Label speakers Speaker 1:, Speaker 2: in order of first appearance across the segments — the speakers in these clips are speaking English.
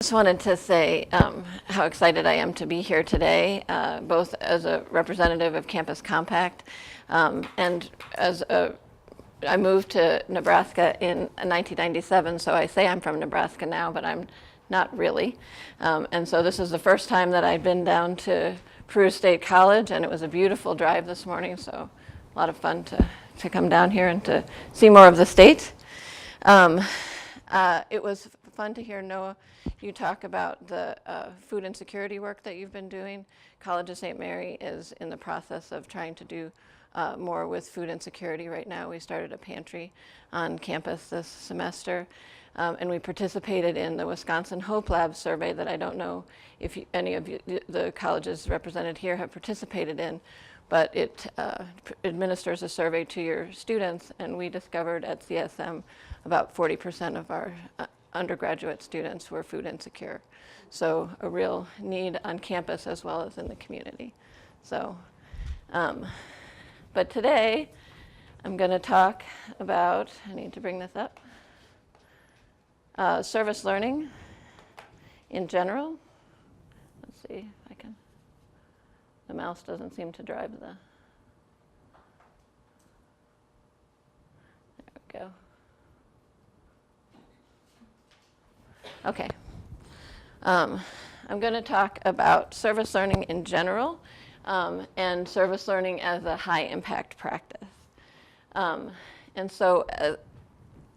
Speaker 1: Just wanted to say how excited I am to be here today, both as a representative of Campus Compact and I moved to Nebraska in 1997, so I say I'm from Nebraska now, but I'm not really. And so this is the first time that I've been down to Peru State College, and it was a beautiful drive this morning, so a lot of fun to come down here and to see more of the state. It was fun to hear, Noah, you talk about the food insecurity work that you've been doing. College of St. Mary is in the process of trying to do more with food insecurity right now. We started a pantry on campus this semester, and we participated in the Wisconsin Hope Lab survey that I don't know if any of the colleges represented here have participated in, but it administers a survey to your students, and we discovered at CSM about 40% of our undergraduate students were food insecure. So a real need on campus as well as in the community. So, but today I'm going to talk about, I need to bring this up, service learning in general. Let's see if I can, the mouse doesn't seem to drive the, there we go. Okay. I'm going to talk about service learning in general and service learning as a high impact practice. And so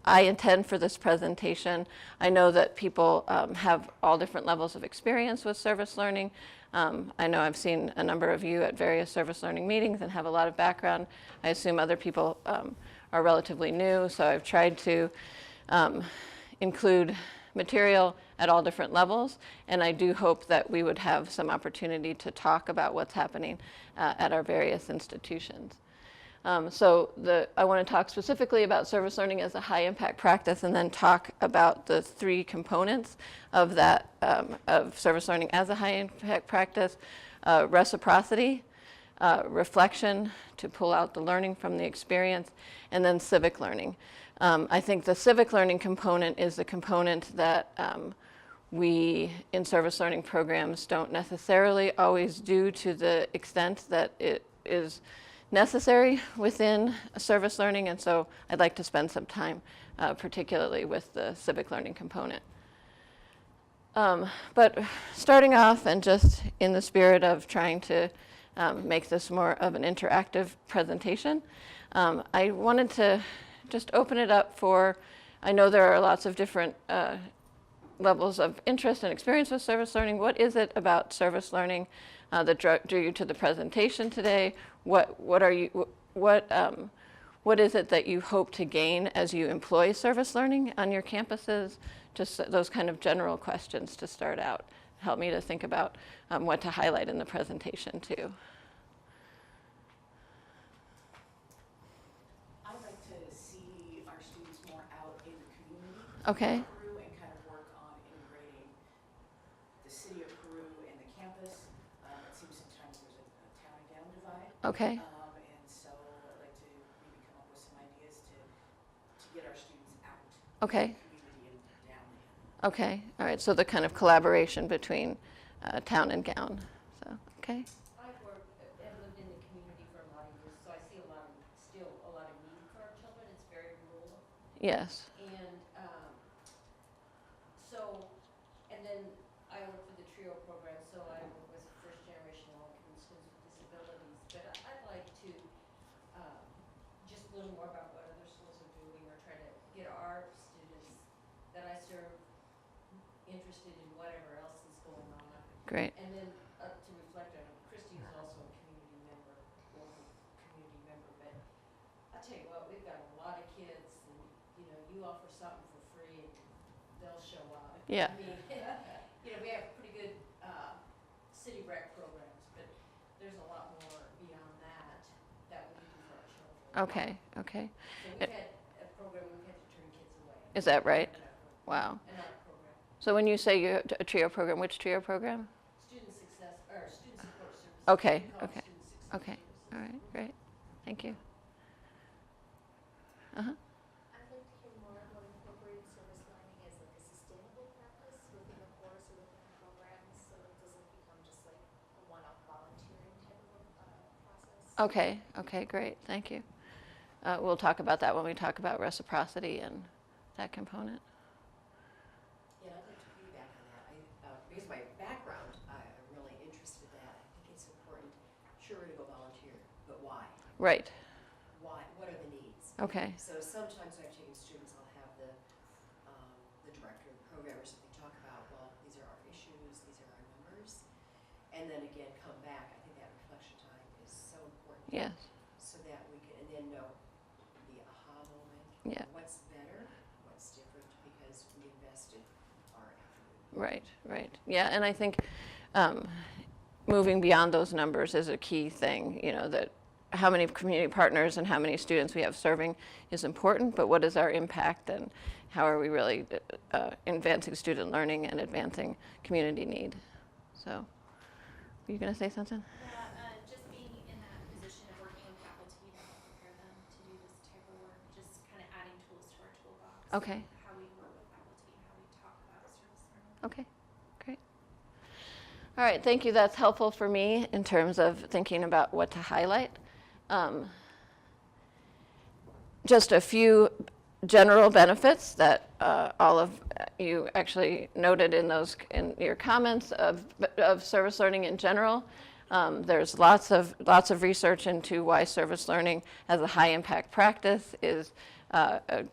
Speaker 1: I intend for this presentation, I know that people have all different levels of experience with service learning. I know I've seen a number of you at various service learning meetings and have a lot of background. I assume other people are relatively new, so I've tried to include material at all different levels, and I do hope that we would have some opportunity to talk about what's happening at our various institutions. I want to talk specifically about service learning as a high impact practice, and then talk about the three components of that, of service learning as a high impact practice: reciprocity, reflection to pull out the learning from the experience, and then civic learning. I think the civic learning component is the component that we in service learning programs don't necessarily always do to the extent that it is necessary within service learning, and so I'd like to spend some time particularly with the civic learning component. But starting off, and just in the spirit of trying to make this more of an interactive presentation, I wanted to just open it up for, I know there are lots of different levels of interest and experience with service learning. What is it about service learning that drew you to the presentation today? What is it that you hope to gain as you employ service learning on your campuses? Just those kind of general questions to start out. Help me to think about what to highlight in the presentation too. Okay.
Speaker 2: Peru and kind of work on integrating the city of Peru and the campus. It seems sometimes there's a town and gown divide.
Speaker 1: Okay.
Speaker 2: And so I'd like to maybe come up with some ideas to get our students out
Speaker 1: Okay.
Speaker 2: of the community and down there.
Speaker 1: Okay. All right. So the kind of collaboration between town and gown. So okay.
Speaker 3: I've lived in the community for a lot of years, so I see still a lot of need for our children. It's very rural.
Speaker 1: Yes.
Speaker 3: And then I work for the TRIO program, so I work with first generation low-income students with disabilities. But I'd like to just learn more about what other schools are doing, or try to get our students that I serve interested in whatever else is going on.
Speaker 1: Great.
Speaker 3: And then to reflect on it, Kristin is also a community member, local community member. But I'll tell you what, we've got a lot of kids, and you offer something for free, and they'll show up.
Speaker 1: Yeah.
Speaker 3: I mean, we have pretty good city rec programs, but there's a lot more beyond that we do for our children.
Speaker 1: Okay. Okay.
Speaker 3: So we've had a program we've had to turn kids away.
Speaker 1: Is that right? Wow.
Speaker 3: Another program.
Speaker 1: So when you say you a TRIO program, which TRIO program?
Speaker 3: Student success, or student support services.
Speaker 1: Okay.
Speaker 3: We call it
Speaker 1: Okay.
Speaker 3: student success
Speaker 1: Okay.
Speaker 3: services.
Speaker 1: All right. Great. Thank you. Uh-huh.
Speaker 4: I'd like to hear more about incorporating service learning as like a sustainable practice within the core
Speaker 1: Okay, great, thank you. We'll talk about that when we talk about reciprocity and that component.
Speaker 4: Yeah, I'd like to piggyback on that. Because of my background, I'm really interested in that. I think it's important, sure, to go volunteer, but why?
Speaker 1: Right.
Speaker 4: Why? What are the needs?
Speaker 1: Okay.
Speaker 4: So sometimes when I'm taking students, I'll have the director, the programmers, if they talk about, well, these are our issues, these are our numbers, and then again come back. I think that reflection time is so important.
Speaker 1: Yes.
Speaker 4: So that we can, and then know the aha moment.
Speaker 1: Yeah.
Speaker 4: What's better? What's different? Because we invested our effort.
Speaker 1: Right. Yeah, and I think moving beyond those numbers is a key thing, that how many community partners and how many students we have serving is important, but what is our impact and how are we really advancing student learning and advancing community need? So, were you going to say something?
Speaker 5: Yeah, just being in that position of working with faculty to help prepare them to do this type of work, just kind of adding tools to our toolbox.
Speaker 1: Okay.
Speaker 5: How we work with faculty and how we talk about service learning.
Speaker 1: Okay, great. All right, thank you. That's helpful for me in terms of thinking about what to highlight. Just a few general benefits that all of you actually noted in your comments of service learning in general. There's lots of research into why service learning as a high impact practice is an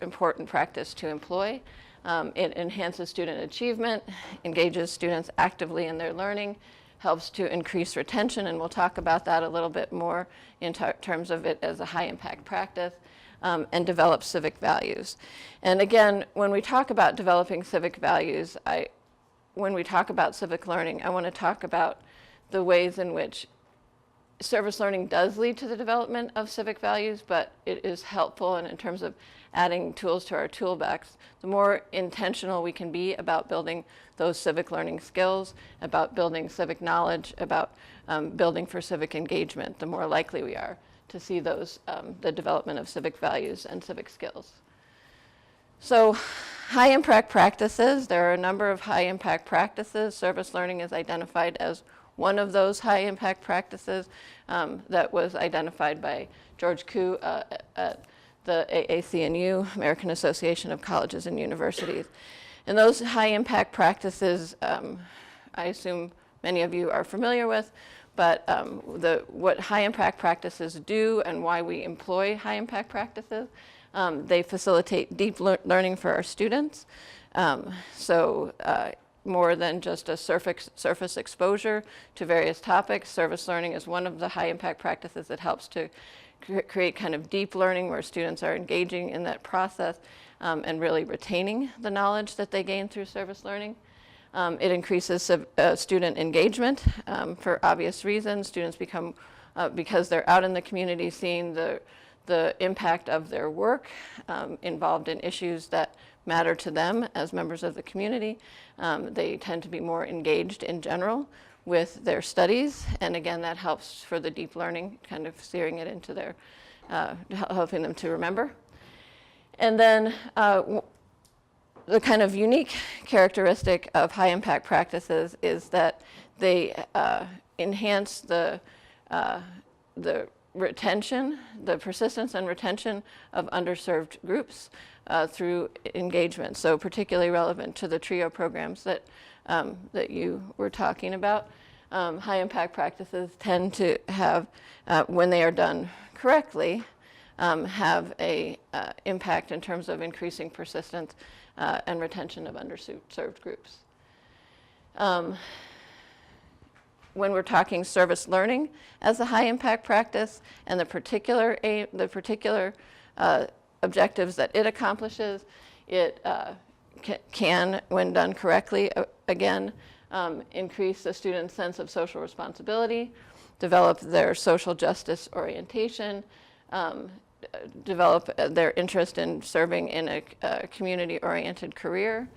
Speaker 1: important practice to employ. It enhances student achievement, engages students actively in their learning, helps to increase retention, and we'll talk about that a little bit more in terms of it as a high impact practice, and develop civic values. And again, when we talk about developing civic values, when we talk about civic learning, I want to talk about the ways in which service learning does lead to the development of civic values, but it is helpful, and in terms of adding tools to our toolbox, the more intentional we can be about building those civic learning skills, about building civic knowledge, about building for civic engagement, the more likely we are to see those, the development of civic values and civic skills. So high impact practices, there are a number of high impact practices. Service learning is identified as one of those high impact practices that was identified by George Koo at the AAC&U, American Association of Colleges and Universities. And those high impact practices, I assume many of you are familiar with, but what high impact practices do and why we employ high impact practices, they facilitate deep learning for our students. More than just a surface exposure to various topics, service learning is one of the high impact practices that helps to create kind of deep learning where students are engaging in that process and really retaining the knowledge that they gain through service learning. It increases student engagement for obvious reasons. Students become, because they're out in the community seeing the impact of their work involved in issues that matter to them as members of the community. They tend to be more engaged in general with their studies, and again, that helps for the deep learning, kind of steering it into their, helping them to remember. And then the kind of unique characteristic of high impact practices is that they enhance the retention, the persistence and retention of underserved groups through engagement. So particularly relevant to the TRIO programs that you were talking about. High impact practices tend to have, when they are done correctly, have a impact in terms of increasing persistence and retention of underserved groups. When we're talking service learning as a high impact practice and the particular objectives that it accomplishes, it can, when done correctly, again, increase the student's sense of social responsibility, develop their social justice orientation, develop their interest in serving in a community-oriented career,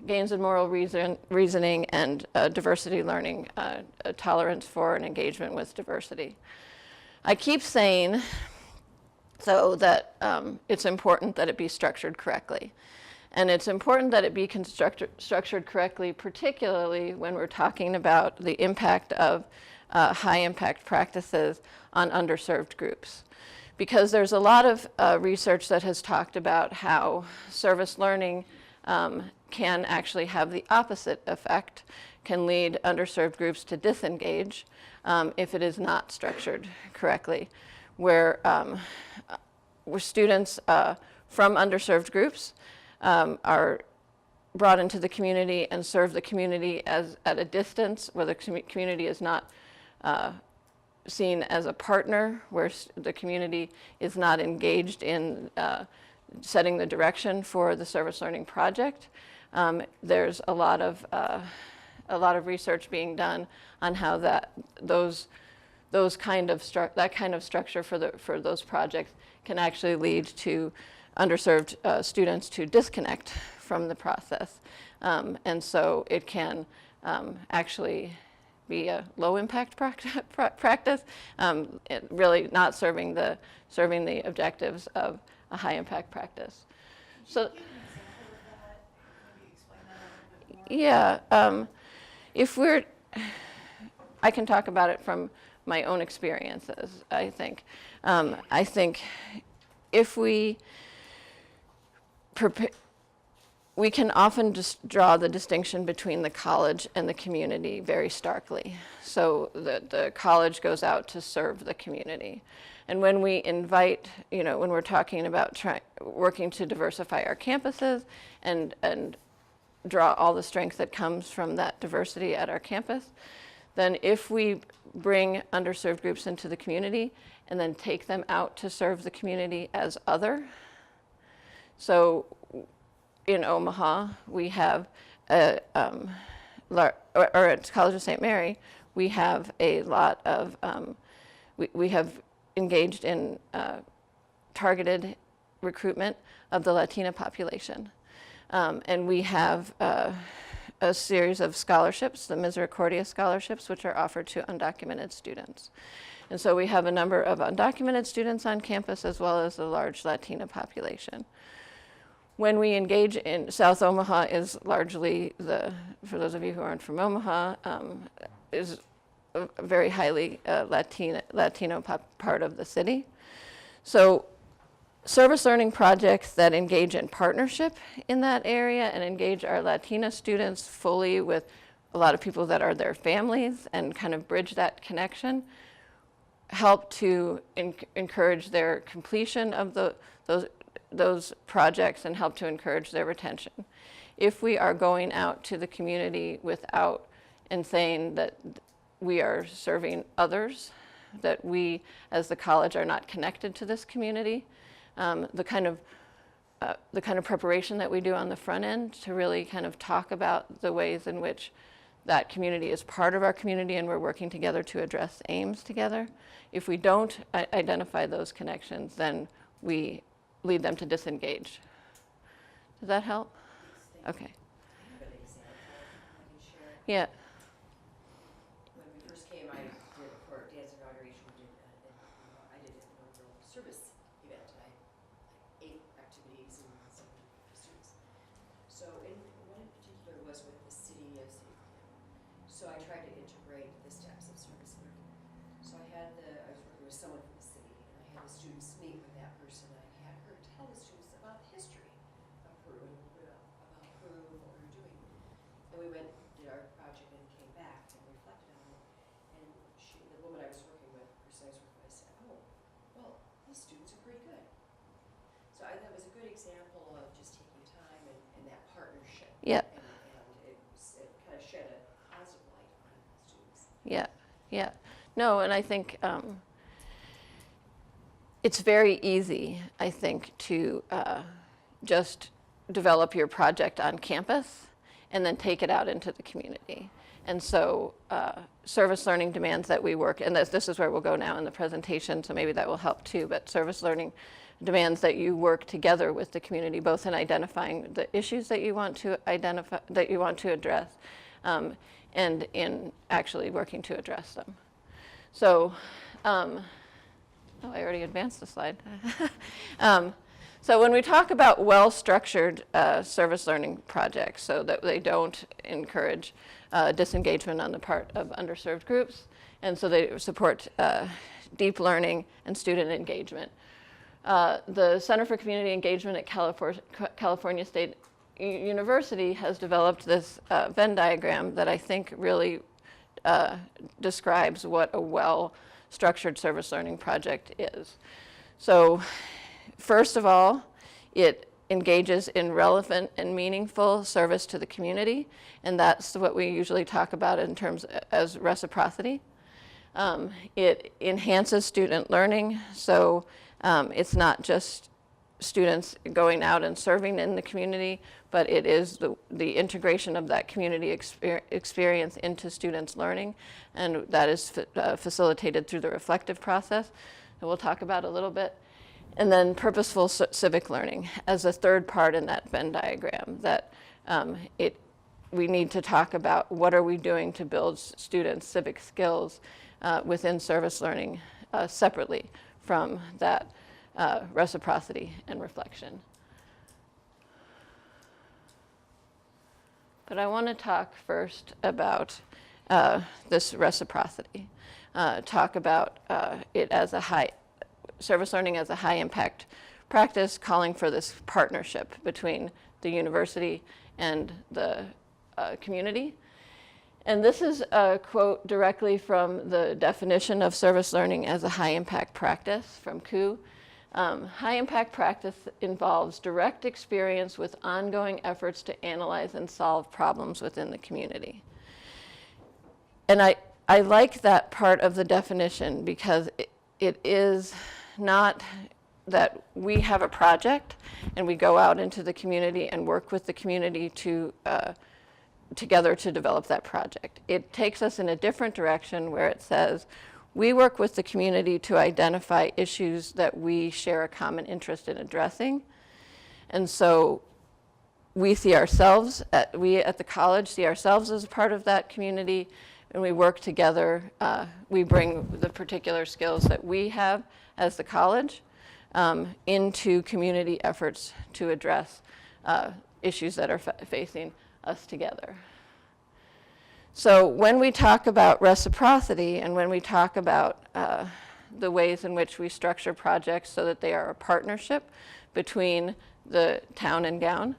Speaker 1: gains in moral reasoning, and diversity learning, a tolerance for and engagement with diversity. I keep saying so that it's important that it be structured correctly. And it's important that it be structured correctly, particularly when we're talking about the impact of high impact practices on underserved groups. Because there's a lot of research that has talked about how service learning can actually have the opposite effect, can lead underserved groups to disengage if it is not structured correctly, where students from underserved groups are brought into the community and serve the community at a distance, where the community is not seen as a partner, where the community is not engaged in setting the direction for the service learning project. There's a lot of research being done on how that kind of structure for those projects can actually lead to underserved students to disconnect from the process, and so it can actually be a low impact practice, really not serving the objectives of a high impact practice. So,
Speaker 2: Give an example of that, maybe explain that a little bit more.
Speaker 1: yeah, I can talk about it from my own experiences, I think. I think if we can often just draw the distinction between the college and the community very starkly. So the college goes out to serve the community. And when we invite, when we're talking about working to diversify our campuses and draw all the strength that comes from that diversity at our campus, then if we bring underserved groups into the community and then take them out to serve the community as other. So in Omaha, we have, or at College of St. Mary, we have a lot of, we have engaged in targeted recruitment of the Latina population. And we have a series of scholarships, the Misericordia scholarships, which are offered to undocumented students. And so we have a number of undocumented students on campus as well as a large Latina population. When we engage in South Omaha is largely for those of you who aren't from Omaha, is a very highly Latino part of the city. So service learning projects that engage in partnership in that area and engage our Latina students fully with a lot of people that are their families and kind of bridge that connection help to encourage their completion of those projects and help to encourage their retention. If we are going out to the community without and saying that we are serving others, that we as the college are not connected to this community, the kind of preparation that we do on the front end to really kind of talk about the ways in which that community is part of our community and we're working together to address aims together. If we don't identify those connections, then we lead them to disengage. Does that help? Okay.
Speaker 4: I have an example I can share.
Speaker 1: Yeah.
Speaker 4: When we first came, I did for Dan's inauguration, I did an inaugural service event. I had 8 activities and some students. So, and one in particular was with the city of St. Cloud. So I tried to integrate the steps of service learning. So I was working with someone from the city, and I had the students meet with that person. I had her tell the students about the history of Peru and a little bit about Peru and what we were doing. And we went, did our project, and came back and reflected on it. And the woman I was working with, Kristin, I said, oh, well, these students are pretty good. So I thought it was a good example of just taking time and that partnership.
Speaker 1: Yeah.
Speaker 4: And it kind of shed a positive light on students.
Speaker 1: Yeah. Yeah. No, and I think it's very easy, I think, to just develop your project on campus and then take it out into the community. And so service learning demands that we work, and this is where we'll go now in the presentation, so maybe that will help too, but service learning demands that you work together with the community, both in identifying the issues that you want to identify, that you want to address, and in actually working to address them. So, oh, I already advanced the slide. So when we talk about well-structured service learning projects, so that they don't encourage disengagement on the part of underserved groups, and so they support deep learning and student engagement. The Center for Community Engagement at California State University has developed this Venn diagram that I think really describes what a well-structured service learning project is. So first of all, it engages in relevant and meaningful service to the community, and that's what we usually talk about in terms as reciprocity. It enhances student learning, so it's not just students going out and serving in the community, but it is the integration of that community experience into students' learning, and that is facilitated through the reflective process that we'll talk about a little bit. And then purposeful civic learning as a third part in that Venn diagram, that we need to talk about what are we doing to build students' civic skills within service learning separately from that reciprocity and reflection. But I want to talk first about this reciprocity, talk about it as service learning as a high impact practice, calling for this partnership between the university and the community. And this is a quote directly from the definition of service learning as a high impact practice from Koo. High impact practice involves direct experience with ongoing efforts to analyze and solve problems within the community. And I like that part of the definition because it is not that we have a project and we go out into the community and work with the community together to develop that project. It takes us in a different direction where it says we work with the community to identify issues that we share a common interest in addressing. And so we see ourselves, we at the college see ourselves as a part of that community, and we work together. We bring the particular skills that we have as the college into community efforts to address issues that are facing us together. So when we talk about reciprocity and when we talk about the ways in which we structure projects so that they are a partnership between the town and gown,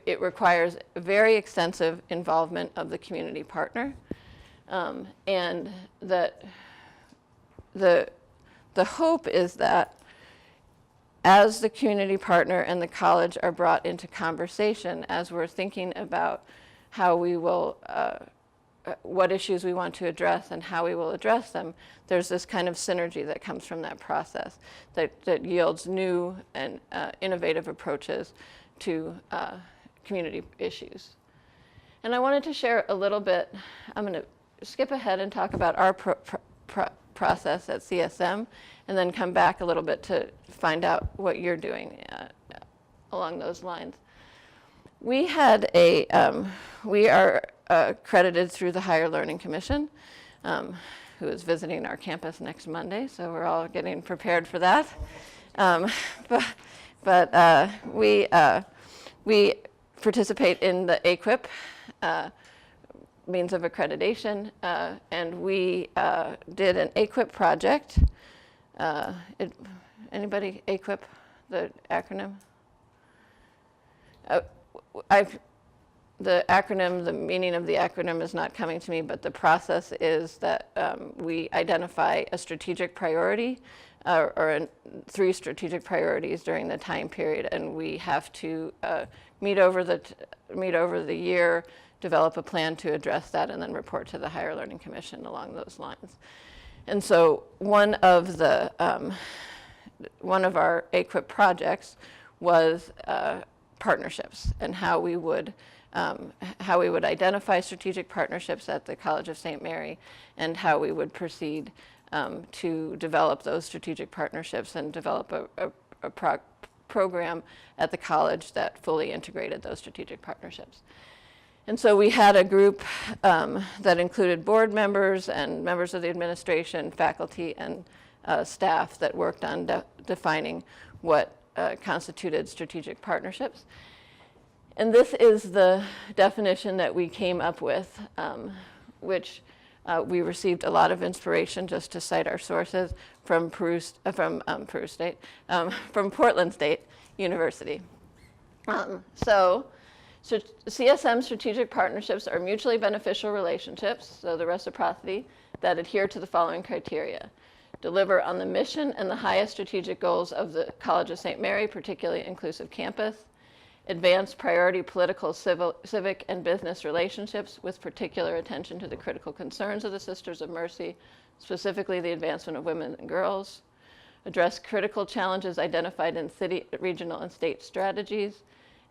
Speaker 1: it requires very extensive involvement of the community partner, and that the hope is that as the community partner and the college are brought into conversation, as we're thinking about how we will, what issues we want to address and how we will address them, there's this kind of synergy that comes from that process that yields new and innovative approaches to community issues. And I wanted to share a little bit, I'm going to skip ahead and talk about our process at CSM, and then come back a little bit to find out what you're doing along those lines. We had we are accredited through the Higher Learning Commission, who is visiting our campus next Monday, so we're all getting prepared for that. But we participate in the AQUIP means of accreditation, and we did an AQUIP project. Anybody AQUIP, the acronym? The acronym, the meaning of the acronym is not coming to me, but the process is that we identify a strategic priority or 3 strategic priorities during the time period, and we have to meet over the year, develop a plan to address that, and then report to the Higher Learning Commission along those lines. And so one of our AQUIP projects was partnerships, and how we would identify strategic partnerships at the College of St. Mary, and how we would proceed to develop those strategic partnerships and develop a program at the college that fully integrated those strategic partnerships. And so we had a group that included board members and members of the administration, faculty, and staff that worked on defining what constituted strategic partnerships. And this is the definition that we came up with, which we received a lot of inspiration, just to cite our sources, from from Portland State University. So CSM strategic partnerships are mutually beneficial relationships, so the reciprocity, that adhere to the following criteria: deliver on the mission and the highest strategic goals of the College of St. Mary, particularly inclusive campus; advance priority political, civic, and business relationships with particular attention to the critical concerns of the Sisters of Mercy, specifically the advancement of women and girls; address critical challenges identified in city, regional, and state strategies;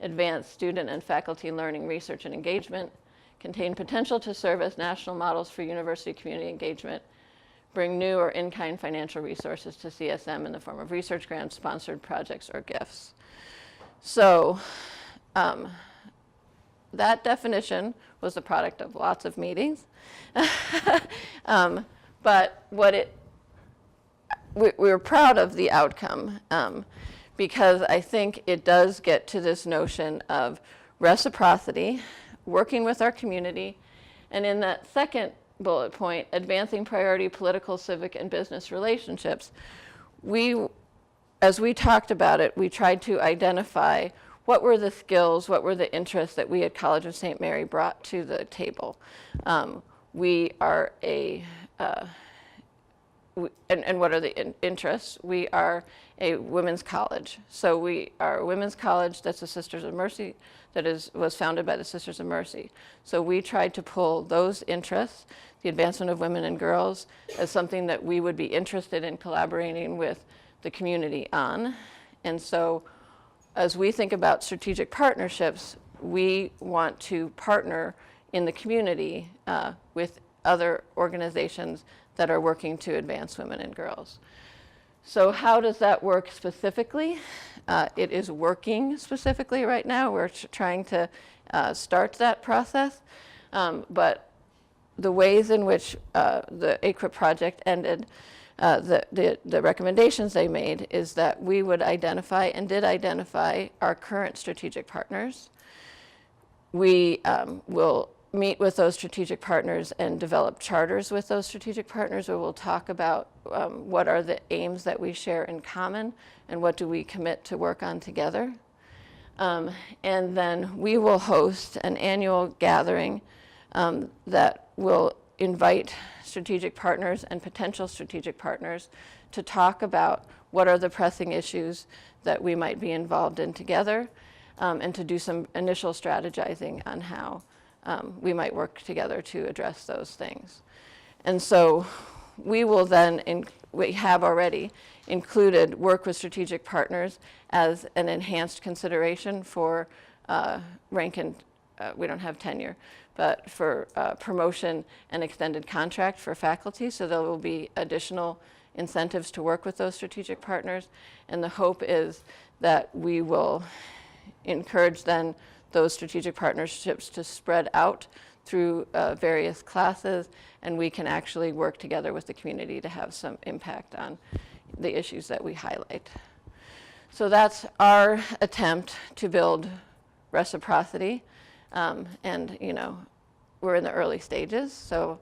Speaker 1: advance student and faculty learning, research, and engagement; contain potential to serve as national models for university community engagement; bring new or in-kind financial resources to CSM in the form of research grants, sponsored projects, or gifts. So that definition was the product of lots of meetings. But we were proud of the outcome because I think it does get to this notion of reciprocity, working with our community, and in that second bullet point, advancing priority political, civic, and business relationships. As we talked about it, we tried to identify what were the skills, what were the interests that we at College of St. Mary brought to the table. We are and what are the interests? We are a women's college. So we are a women's college that's the Sisters of Mercy, was founded by the Sisters of Mercy. So we tried to pull those interests, the advancement of women and girls, as something that we would be interested in collaborating with the community on. And so as we think about strategic partnerships, we want to partner in the community with other organizations that are working to advance women and girls. So how does that work specifically? It is working specifically right now. We're trying to start that process. But the ways in which the AQUIP project ended, the recommendations they made is that we would identify and did identify our current strategic partners. We will meet with those strategic partners and develop charters with those strategic partners, where we'll talk about what are the aims that we share in common and what do we commit to work on together. And then we will host an annual gathering that will invite strategic partners and potential strategic partners to talk about what are the pressing issues that we might be involved in together, and to do some initial strategizing on how we might work together to address those things. And so we will then, we have already included work with strategic partners as an enhanced consideration for rank and, we don't have tenure, but for promotion and extended contract for faculty. So there will be additional incentives to work with those strategic partners. And the hope is that we will encourage then those strategic partnerships to spread out through various classes, and we can actually work together with the community to have some impact on the issues that we highlight. So that's our attempt to build reciprocity. And we're in the early stages, so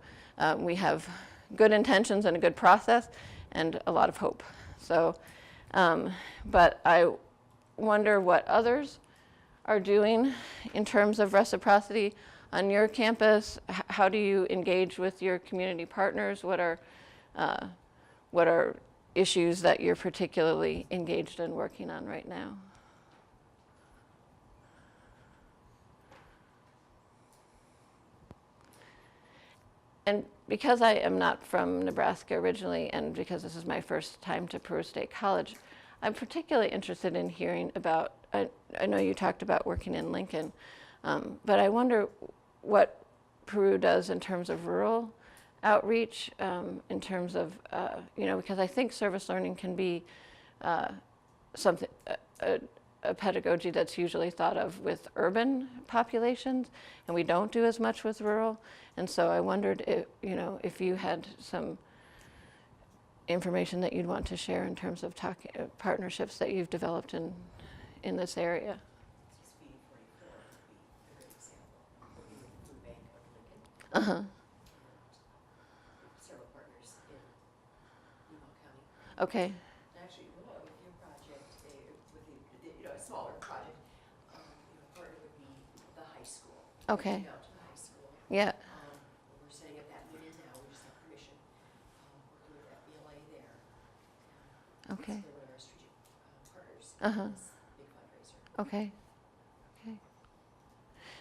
Speaker 1: we have good intentions and a good process and a lot of hope. So, but I wonder what others are doing in terms of reciprocity on your campus. How do you engage with your community partners? What are issues that you're particularly engaged in working on right now? And because I am not from Nebraska originally, and because this is my first time to Peru State College, I'm particularly interested in hearing about, I know you talked about working in Lincoln, but I wonder what Peru does in terms of rural outreach, in terms of, because I think service learning can be something, a pedagogy that's usually thought of with urban populations, and we don't do as much with rural. And so I wondered if you had some information that you'd want to share in terms of partnerships that you've developed in this area?
Speaker 4: Just feeding 44 would be a good example. Working with the food bank of Lincoln
Speaker 1: Uh-huh.
Speaker 4: and several partners in Emo County.
Speaker 1: Okay.
Speaker 4: Actually, well, with your project, with a smaller project, partner would be the high school.
Speaker 1: Okay.
Speaker 4: Reaching out to the high school.
Speaker 1: Yeah.
Speaker 4: We're setting up that meeting now, we just have permission, working with FBLA there.
Speaker 1: Okay.
Speaker 4: They're one of our strategic partners
Speaker 1: Uh-huh.
Speaker 4: in this big fundraiser.
Speaker 1: Okay. Okay.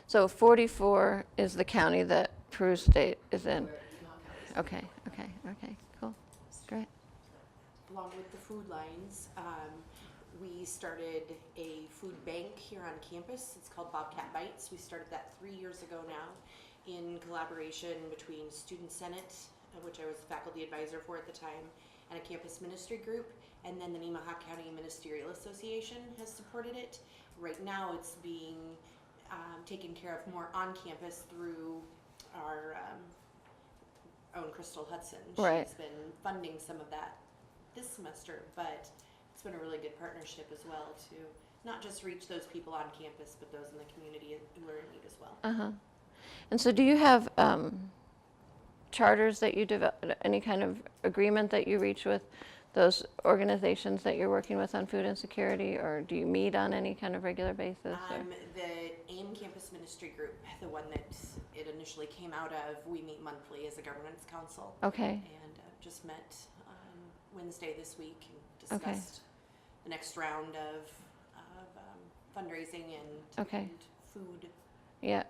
Speaker 1: So 44 is the county that Peru State is in.
Speaker 4: Where Emo County is-
Speaker 1: Okay. Okay. Okay. Cool. Great.
Speaker 6: Along with the food lines, we started a food bank here on campus. It's called Bobcat Bites. We started that 3 years ago now in collaboration between Student Senate, which I was faculty advisor for at the time, and a campus ministry group. And then the Nemaha County Ministerial Association has supported it. Right now it's being taken care of more on campus through our own Crystal Hudson.
Speaker 1: Right.
Speaker 6: She's been funding some of that this semester, but it's been a really good partnership as well to not just reach those people on campus, but those in the community who are in need as well.
Speaker 1: Uh-huh. And so do you have charters that you develop, any kind of agreement that you reach with those organizations that you're working with on food insecurity, or do you meet on any kind of regular basis? Or?
Speaker 6: The AIM Campus Ministry Group, the one that it initially came out of, we meet monthly as a governance council.
Speaker 1: Okay.
Speaker 6: And just met Wednesday this week and
Speaker 1: Okay.
Speaker 6: discussed the next round of fundraising and,
Speaker 1: Okay.
Speaker 6: and food.
Speaker 1: Yeah.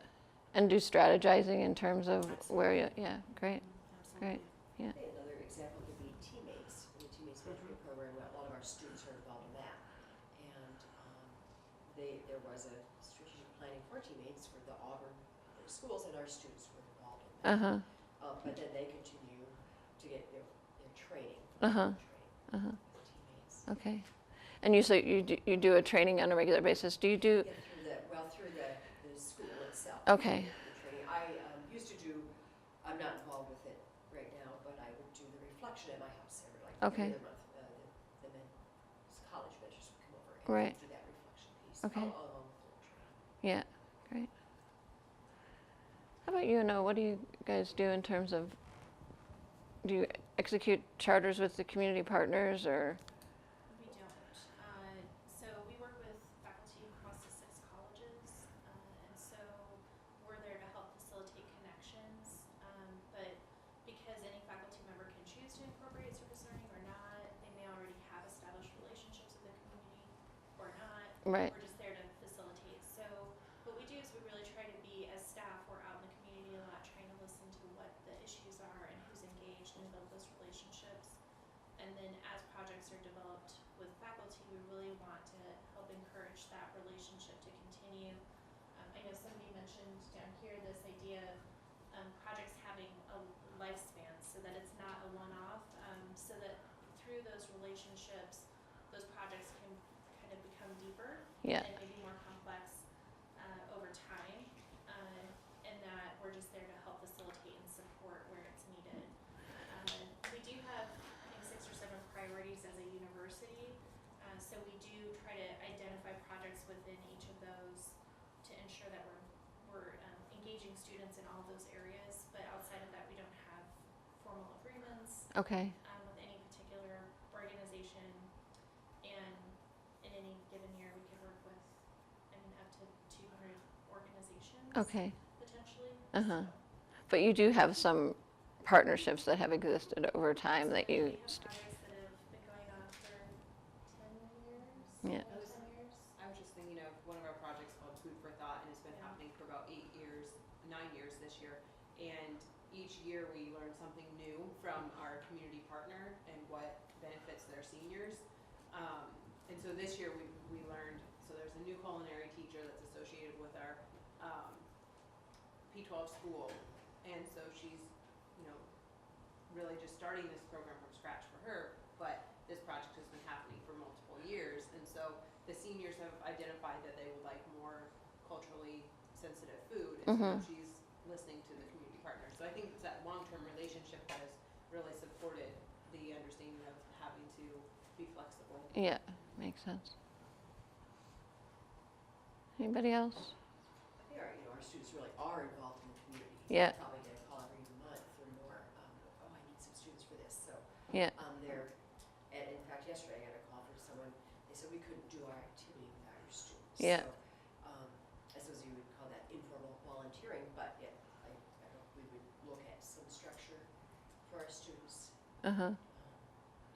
Speaker 1: And do strategizing in terms of where you, yeah, great.
Speaker 6: Absolutely.
Speaker 1: Great. Yeah.
Speaker 4: Hey, another example could be Teammates, the Teammates mentoring program. A lot of our students are involved in that. And there was a strategic planning for Teammates for the Auburn schools, and our students were involved in that.
Speaker 1: Uh-huh.
Speaker 4: But then they continue to get their training.
Speaker 1: Uh-huh.
Speaker 4: Training
Speaker 1: Uh-huh.
Speaker 4: with Teammates.
Speaker 1: Okay. And you say you do a training on a regular basis. Do you do?
Speaker 4: Yeah, through the school itself.
Speaker 1: Okay.
Speaker 4: The training. I used to do, I'm not involved with it right now, but I would do the reflection at my house every
Speaker 1: Okay.
Speaker 4: other month. The college mentors would come over and
Speaker 1: Right.
Speaker 4: do that reflection piece.
Speaker 1: Okay.
Speaker 4: Along with their training.
Speaker 1: Yeah. Great. How about you, Noah? What do you guys do in terms of? Do you execute charters with the community partners, or?
Speaker 5: We don't. So we work with faculty across the 6 colleges, and so we're there to help facilitate connections. But because any faculty member can choose to incorporate service learning or not, they may already have established relationships with the community or not.
Speaker 1: Right.
Speaker 5: We're just there to facilitate. So what we do is we really try to be, as staff, we're out in the community a lot, trying to listen to what the issues are and who's engaged and build those relationships. And then as projects are developed with faculty, we really want to help encourage that relationship to continue. I know somebody mentioned down here this idea of projects having a lifespan, so that it's not a one-off, so that through those relationships, those projects can kind of become deeper
Speaker 1: Yeah.
Speaker 5: and maybe more complex over time, and that we're just there to help facilitate and support where it's needed. We do have, I think, 6 or 7 priorities as a university, so we do try to identify projects within each of those to ensure that we're engaging students in all those areas. But outside of that, we don't have formal agreements
Speaker 1: Okay.
Speaker 5: with any particular organization, and in any given year, we could work with, up to 200 organizations.
Speaker 1: Okay.
Speaker 5: Potentially.
Speaker 1: Uh-huh.
Speaker 5: So,
Speaker 1: But you do have some partnerships that have existed over time that
Speaker 5: we
Speaker 1: you.
Speaker 5: have projects that have been going on for 10 years.
Speaker 1: Yeah.
Speaker 5: 10 years.
Speaker 7: I was just thinking of one of our projects called Food for Thought, and it's been happening for about 9 years this year. And each year we learn something new from our community partner and what benefits their seniors. And so this year we learned, so there's a new culinary teacher that's associated with our P12 school. And so she's, really just starting this program from scratch for her, but this project has been happening for multiple years. And so the seniors have identified that they would like more culturally sensitive food, and so
Speaker 1: Mhm.
Speaker 7: she's listening to the community partners. So I think it's that long-term relationship that has really supported the understanding of having to be flexible.
Speaker 1: Yeah, makes sense. Anybody else?
Speaker 4: I think our students really are involved in the community.
Speaker 1: Yeah.
Speaker 4: They probably get a call every month or more, oh, I need some students for this, so.
Speaker 1: Yeah.
Speaker 4: And in fact, yesterday I got a call from someone, they said we couldn't do our activity without your students.
Speaker 1: Yeah.
Speaker 4: So, I suppose you would call that informal volunteering, but I hope we would look at some structure for our students,
Speaker 1: Uh-huh.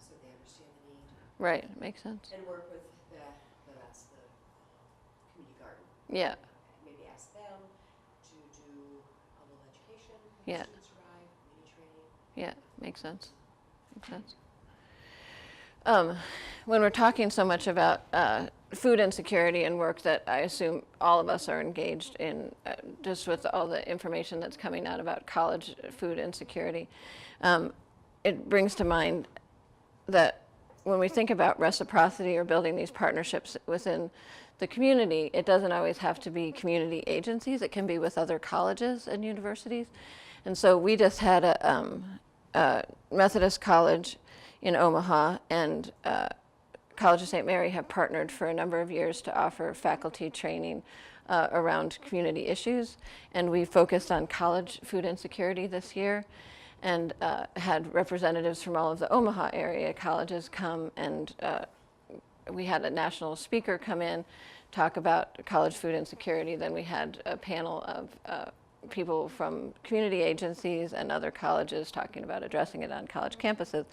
Speaker 4: so they understand the need.
Speaker 1: Right, makes sense.
Speaker 4: And work with the community garden.
Speaker 1: Yeah.
Speaker 4: Maybe ask them to do a little education when
Speaker 1: Yeah.
Speaker 4: students arrive, mini training.
Speaker 1: Yeah, makes sense. Makes sense. When we're talking so much about food insecurity and work that I assume all of us are engaged in, just with all the information that's coming out about college food insecurity, it brings to mind that when we think about reciprocity or building these partnerships within the community, it doesn't always have to be community agencies. It can be with other colleges and universities. And so we just had a Methodist college in Omaha and College of St. Mary have partnered for a number of years to offer faculty training around community issues. And we focused on college food insecurity this year and had representatives from all of the Omaha area colleges come, and we had a national speaker come in, talk about college food insecurity. Then we had a panel of people from community agencies and other colleges talking about addressing it on college campuses.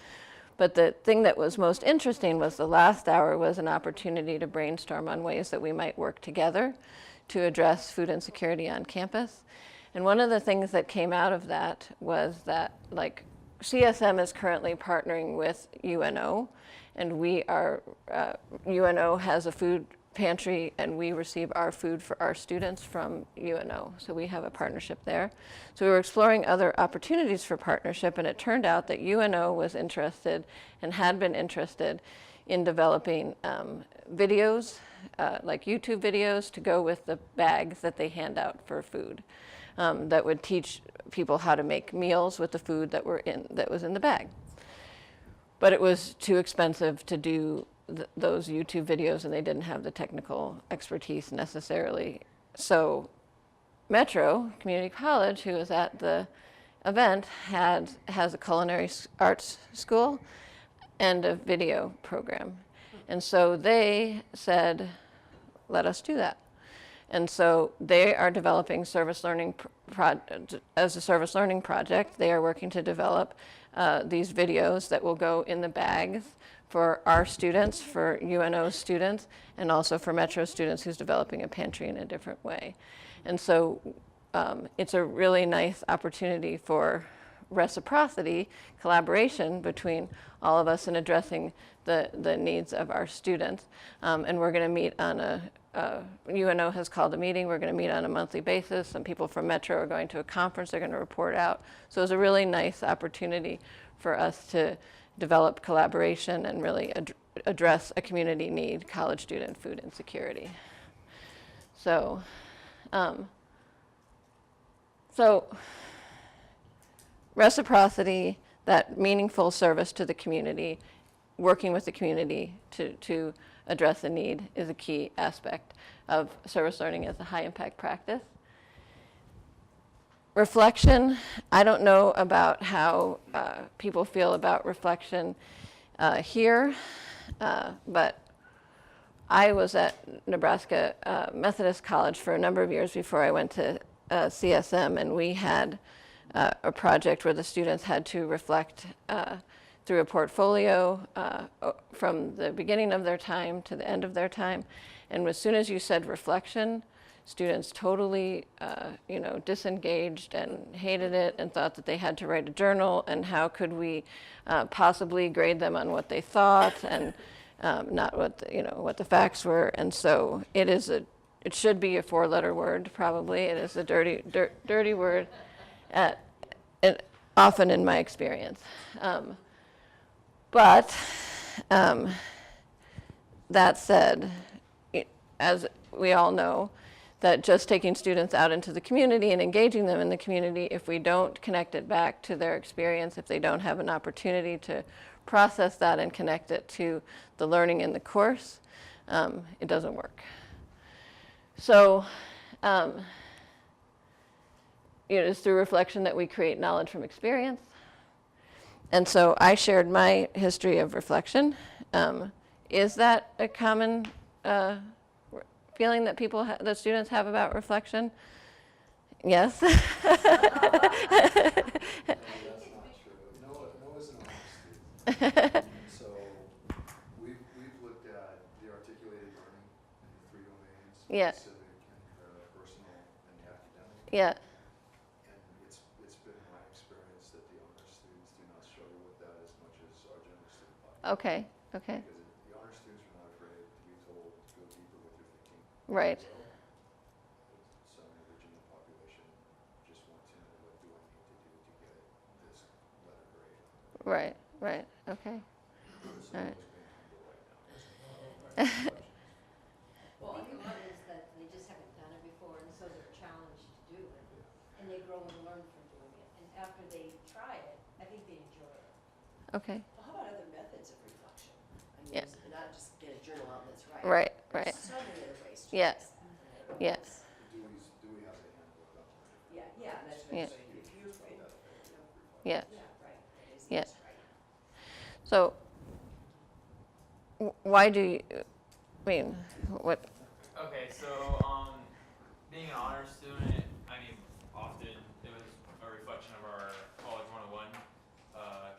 Speaker 1: But the thing that was most interesting was the last hour was an opportunity to brainstorm on ways that we might work together to address food insecurity on campus. And one of the things that came out of that was that, like, CSM is currently partnering with UNO, and we are, UNO has a food pantry, and we receive our food for our students from UNO. So we have a partnership there. So we were exploring other opportunities for partnership, and it turned out that UNO was interested and had been interested in developing videos, like YouTube videos, to go with the bags that they hand out for food, that would teach people how to make meals with the food that was in the bag. But it was too expensive to do those YouTube videos, and they didn't have the technical expertise necessarily. So Metro Community College, who was at the event, has a culinary arts school and a video program. And so they said, let us do that. And so they are developing service learning as a service learning project. They are working to develop these videos that will go in the bags for our students, for UNO students, and also for Metro students who's developing a pantry in a different way. And so it's a really nice opportunity for reciprocity, collaboration between all of us in addressing the needs of our students. And we're going to meet on UNO has called a meeting. We're going to meet on a monthly basis. Some people from Metro are going to a conference. They're going to report out. So it's a really nice opportunity for us to develop collaboration and really address a community need, college student food insecurity. So, reciprocity, that meaningful service to the community, working with the community to address a need, is a key aspect of service learning as a high impact practice. Reflection, I don't know about how people feel about reflection here, but I was at Nebraska Methodist College for a number of years before I went to CSM, and we had a project where the students had to reflect through a portfolio from the beginning of their time to the end of their time. And as soon as you said reflection, students totally, disengaged and hated it and thought that they had to write a journal, and how could we possibly grade them on what they thought and not what the facts were. And so it should be a 4-letter word, probably. It is a dirty word, often in my experience. But that said, as we all know, that just taking students out into the community and engaging them in the community, if we don't connect it back to their experience, if they don't have an opportunity to process that and connect it to the learning in the course, it doesn't work. So it's through reflection that we create knowledge from experience. And so I shared my history of reflection. Is that a common feeling that that students have about reflection? Yes.
Speaker 8: That's not true. Noah is an honest student. So we've looked at the articulated learning in the 3 domains,
Speaker 1: Yeah.
Speaker 8: civic and personal and the academic.
Speaker 1: Yeah.
Speaker 8: And it's been my experience that the honor students do not struggle with that as much as our general student population.
Speaker 1: Okay. Okay.
Speaker 8: Because the honor students are not afraid to be told to go deeper with their thinking.
Speaker 1: Right.
Speaker 8: Some of the general population just want to know, what do I need to do to get this letter grade?
Speaker 1: Right. Right. Okay.
Speaker 8: So
Speaker 1: All right.
Speaker 8: what's being handled right now.
Speaker 3: Well, I think one is that they just haven't done it before, and so they're challenged to do it. And they grow and learn from doing it. And after they try it, I think they enjoy it.
Speaker 1: Okay.
Speaker 4: Well, how about other methods of reflection? I mean,
Speaker 1: Yeah.
Speaker 4: not just get a journal out that's right.
Speaker 1: Right. Right.
Speaker 4: There's so many other ways to
Speaker 1: Yeah.
Speaker 4: do this.
Speaker 1: Yeah.
Speaker 8: Do we have a handbook on that?
Speaker 4: Yeah, that's
Speaker 1: Yeah.
Speaker 4: right. If you, right,
Speaker 1: Yeah.
Speaker 4: yeah, right. That is
Speaker 1: Yeah.
Speaker 4: just right.
Speaker 1: So why do you? I mean, what?
Speaker 9: Okay, so being an honor student, I mean, often it was a reflection of our College 101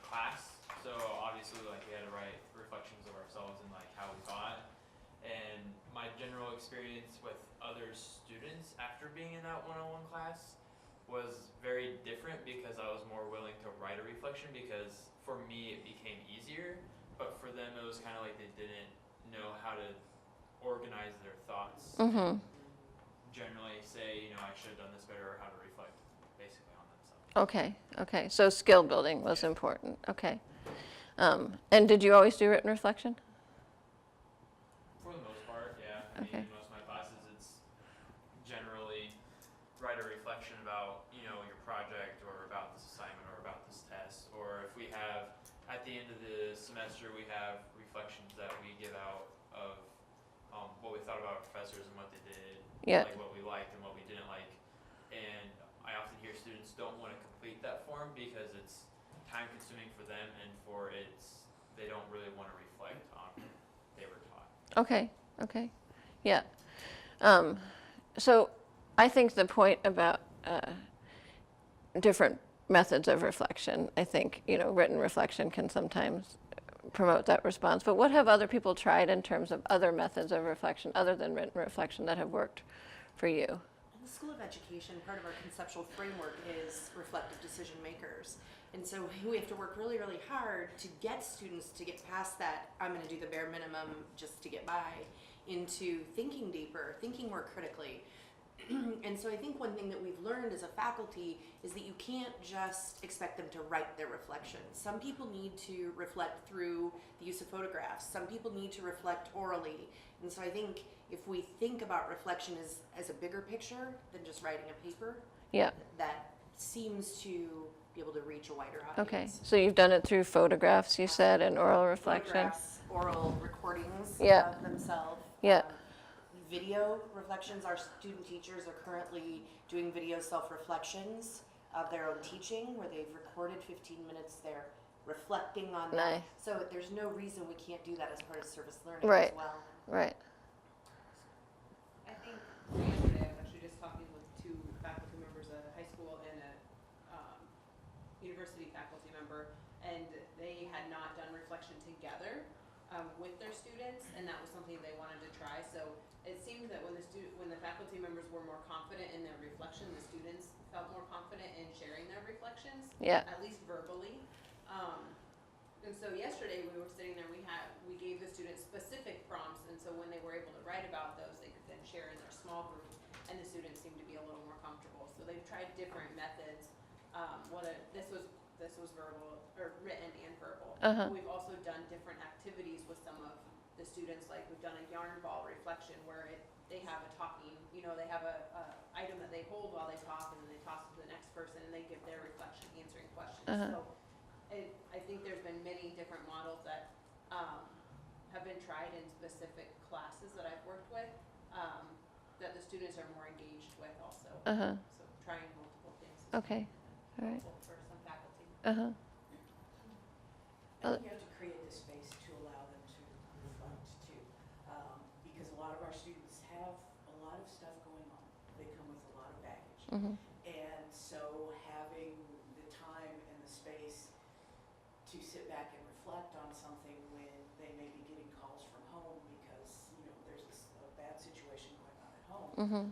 Speaker 9: class. So obviously, like, we had to write reflections of ourselves and like how we thought. And my general experience with other students after being in that 101 class was very different because I was more willing to write a reflection because for me it became easier, but for them it was kind of like they didn't know how to organize their thoughts.
Speaker 1: Mm-hmm.
Speaker 9: Generally say, I should have done this better, or how to reflect basically on themselves.
Speaker 1: Okay. Okay. So skill building was important. Okay. And did you always do written reflection?
Speaker 9: For the most part, yeah. I
Speaker 1: Okay.
Speaker 9: mean, in most of my classes, it's generally write a reflection about, your project or about this assignment or about this test. Or if we have, at the end of the semester, we have reflections that we give out of what we thought about our professors and what they did,
Speaker 1: Yeah.
Speaker 9: like what we liked and what we didn't like. And I often hear students don't want to complete that form because it's time consuming for them and they don't really want to reflect on what they were taught.
Speaker 1: Okay. Okay. Yeah. So I think the point about different methods of reflection, I think, written reflection can sometimes promote that response. But what have other people tried in terms of other methods of reflection other than written reflection that have worked for you?
Speaker 6: In the School of Education, part of our conceptual framework is reflective decision makers. And so we have to work really, really hard to get students to get past that, I'm going to do the bare minimum just to get by, into thinking deeper, thinking more critically. And so I think one thing that we've learned as a faculty is that you can't just expect them to write their reflections. Some people need to reflect through the use of photographs. Some people need to reflect orally. And so I think if we think about reflection as a bigger picture than just writing a paper,
Speaker 1: Yeah.
Speaker 6: that seems to be able to reach a wider
Speaker 1: Okay.
Speaker 6: audience.
Speaker 1: So you've done it through photographs, you said, and oral reflection.
Speaker 6: Photographs, oral recordings
Speaker 1: Yeah.
Speaker 6: of themselves.
Speaker 1: Yeah.
Speaker 6: Video reflections. Our student teachers are currently doing video self-reflections of their own teaching where they've recorded 15 minutes there reflecting on that.
Speaker 1: Nice.
Speaker 6: So there's no reason we can't do that as part of service learning
Speaker 1: Right.
Speaker 6: as well.
Speaker 1: Right.
Speaker 7: I think yesterday I was actually just talking with 2 faculty members, a high school and a university faculty member, and they had not done reflection together with their students, and that was something they wanted to try. So it seemed that when the faculty members were more confident in their reflection, the students felt more confident in sharing their reflections,
Speaker 1: Yeah.
Speaker 7: at least verbally. And so yesterday we were sitting there, we gave the students specific prompts, and so when they were able to write about those, they could then share in their small group, and the students seemed to be a little more comfortable. So they've tried different methods. This was verbal or written and verbal.
Speaker 1: Uh-huh.
Speaker 7: We've also done different activities with some of the students, like we've done a yarn ball reflection where they have a talking, they have a item that they hold while they talk, and then they toss it to the next person, and they give their reflection answering questions.
Speaker 1: Uh-huh.
Speaker 7: So I think there's been many different models that have been tried in specific classes that I've worked with, that the students are more engaged with also.
Speaker 1: Uh-huh.
Speaker 7: So trying multiple things is
Speaker 1: Okay. All right.
Speaker 7: helpful for some faculty.
Speaker 1: Uh-huh.
Speaker 2: I think you have to create the space to allow them to reflect too. Because a lot of our students have a lot of stuff going on. They come with a lot of baggage.
Speaker 1: Mm-hmm.
Speaker 2: And so having the time and the space to sit back and reflect on something when they may be getting calls from home because, there's a bad situation going on at home,
Speaker 1: Mm-hmm.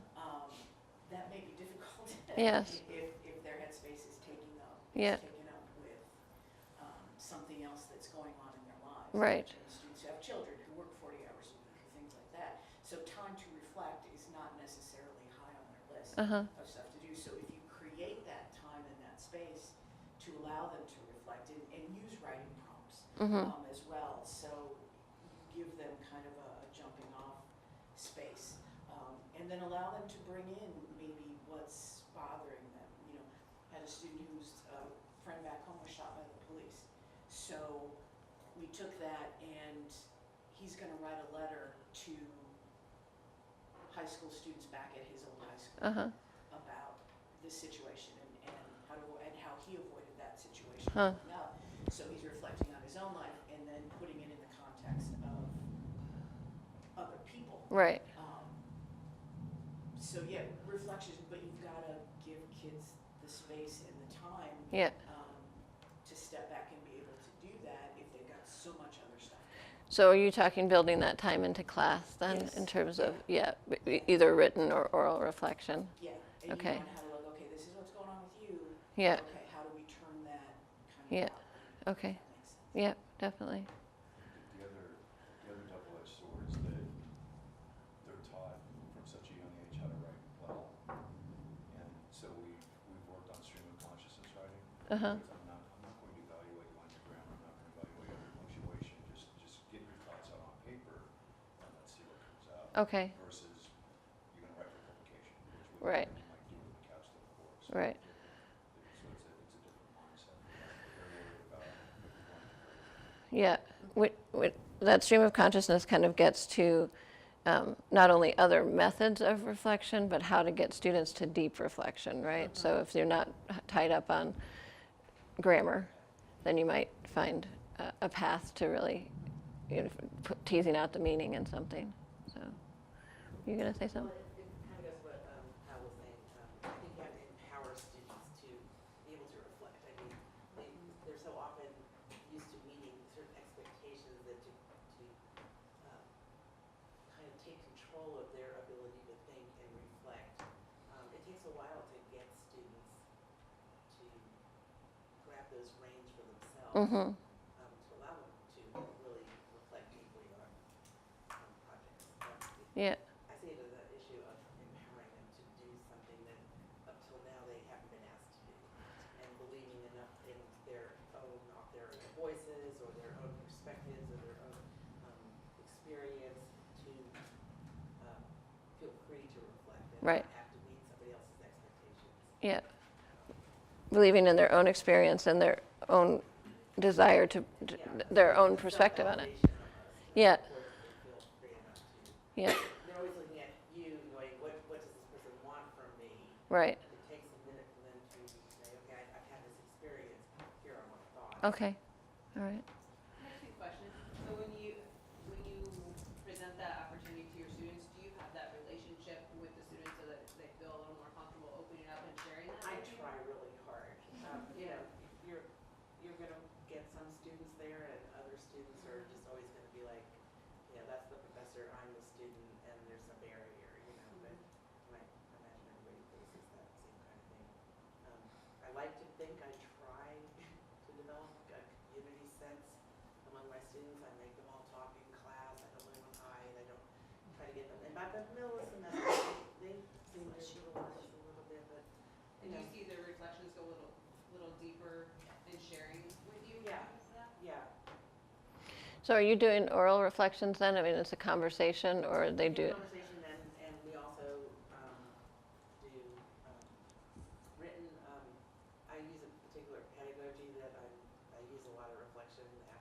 Speaker 2: that may be difficult.
Speaker 1: Yes.
Speaker 2: If their headspace is taken up with something else that's going on in their lives.
Speaker 1: Right.
Speaker 2: And students have children who work 40 hours a week, things like that. So time to reflect is not necessarily high on their list
Speaker 1: Uh-huh.
Speaker 2: of stuff to do. So if you create that time and that space to allow them to reflect and use writing prompts
Speaker 1: Mm-hmm.
Speaker 2: as well, so you give them kind of a jumping off space, and then allow them to bring in maybe what's bothering them. Had a student whose friend back home was shot by the police. So we took that and he's going to write a letter to high school students back at his old high school
Speaker 1: Uh-huh.
Speaker 2: about this situation and how he avoided that situation
Speaker 1: Huh.
Speaker 2: coming up. So he's reflecting on his own life and then putting it in the context of other people.
Speaker 1: Right.
Speaker 2: So yeah, reflection, but you've got to give kids the space and the time
Speaker 1: Yeah.
Speaker 2: to step back and be able to do that if they've got so much other stuff.
Speaker 1: So are you talking building that time into class then
Speaker 2: Yes.
Speaker 1: in terms of, either written or oral reflection?
Speaker 2: Yeah, and
Speaker 1: Okay.
Speaker 2: you know how to okay, this is what's going on with you.
Speaker 1: Yeah.
Speaker 2: Okay, how do we turn that kind of
Speaker 1: Yeah.
Speaker 2: out?
Speaker 1: Okay.
Speaker 2: If that makes sense.
Speaker 1: Yeah, definitely.
Speaker 8: The other double-edged sword is that they're taught from such a young age how to write well. And so we've worked on stream of consciousness writing.
Speaker 1: Uh-huh.
Speaker 8: I'm not going to evaluate you on your grammar, I'm not going to evaluate your punctuation, just get your thoughts out on paper and let's see what comes out.
Speaker 1: Okay.
Speaker 8: Versus you're going to write for publication, which
Speaker 1: Right.
Speaker 8: you might do with the capstone course.
Speaker 1: Right.
Speaker 8: So it's a different mindset. They're worried about going to
Speaker 1: Yeah. That stream of consciousness kind of gets to not only other methods of reflection, but how to get students to deep reflection, right? So if you're not tied up on grammar, then you might find a path to really teasing out the meaning in something. So, you gonna say something?
Speaker 10: Well, it kind of goes what Hal was saying. I think you have to empower students to be able to reflect. I mean, they're so often used to meeting certain expectations that to kind of take control of their ability to think and reflect. It takes a while to get students to grab those reins for themselves.
Speaker 1: Mm-hmm.
Speaker 10: To allow them to really reflect deeply on projects.
Speaker 1: Yeah.
Speaker 10: I see it as an issue of empowering them to do something that up till now they haven't been asked to do, and believing enough in their voices or their own perspectives or their own experience to feel free to reflect and
Speaker 1: Right.
Speaker 10: not have to meet somebody else's expectations.
Speaker 1: Yeah. Believing in their own experience and their own desire to, their own perspective on it.
Speaker 10: Self-validation almost,
Speaker 1: Yeah.
Speaker 10: before they feel free enough to.
Speaker 1: Yeah.
Speaker 10: They're always looking at you going, what does this person want from me?
Speaker 1: Right.
Speaker 10: It takes a minute for them to say, okay, I've had this experience, here are my thoughts.
Speaker 1: Okay. All right.
Speaker 7: I have two questions. So when you present that opportunity to your students, do you have that relationship with the students so that they feel a little more comfortable opening up and sharing that?
Speaker 10: I
Speaker 7: with you?
Speaker 10: try really hard. You're going to get some students there, and other students are just always going to be like, that's the professor, I'm the student, and there's a barrier, but I imagine everybody faces that same kind of thing. I like to think I try to develop a community sense among my students. I make them all talk in class. I don't let them hide. I don't try to get them. And by the middle of the semester, they seem to utilize us a little bit, but
Speaker 7: And do you see their reflections go a little deeper in sharing with you?
Speaker 10: Yeah.
Speaker 7: because of that?
Speaker 10: yeah.
Speaker 1: So are you doing oral reflections then? I mean, it's a conversation, or they do?
Speaker 10: Conversation and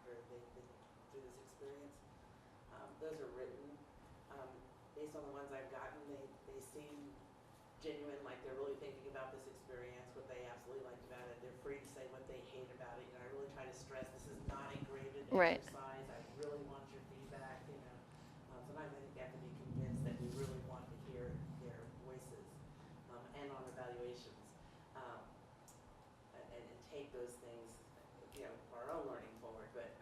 Speaker 10: after they've been through this experience. Those are written. Based on the ones I've gotten, they seem genuine, like they're really thinking about this experience, what they absolutely liked about it. They're free to say what they hate about it. You know, I really try to stress this is not a graded
Speaker 1: Right.
Speaker 10: exercise. I really want your feedback, you know. Sometimes I think they have to be convinced that we really want to hear their voices, and on evaluations, and take those things, you know, for our own learning forward. But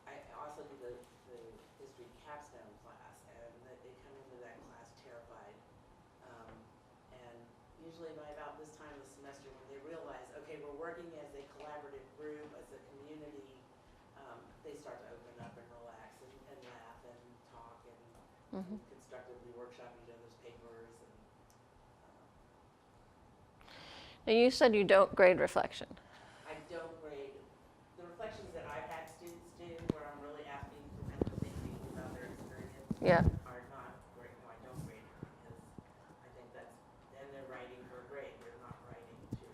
Speaker 10: I also do the history capstone class, and they come into that class terrified. And usually by about this time of the semester, when they realize, okay, we're working as a collaborative group, as a community, they start to open up and relax and laugh and talk and constructively workshop each other's papers. And
Speaker 1: Now, you said you don't grade reflection.
Speaker 10: I don't grade the reflections that I've had students do, where I'm really asking for them to think deeply about their experience.
Speaker 1: Yeah.
Speaker 10: Are not great. No, I don't grade it because I think that's then they're writing for a grade. They're not writing to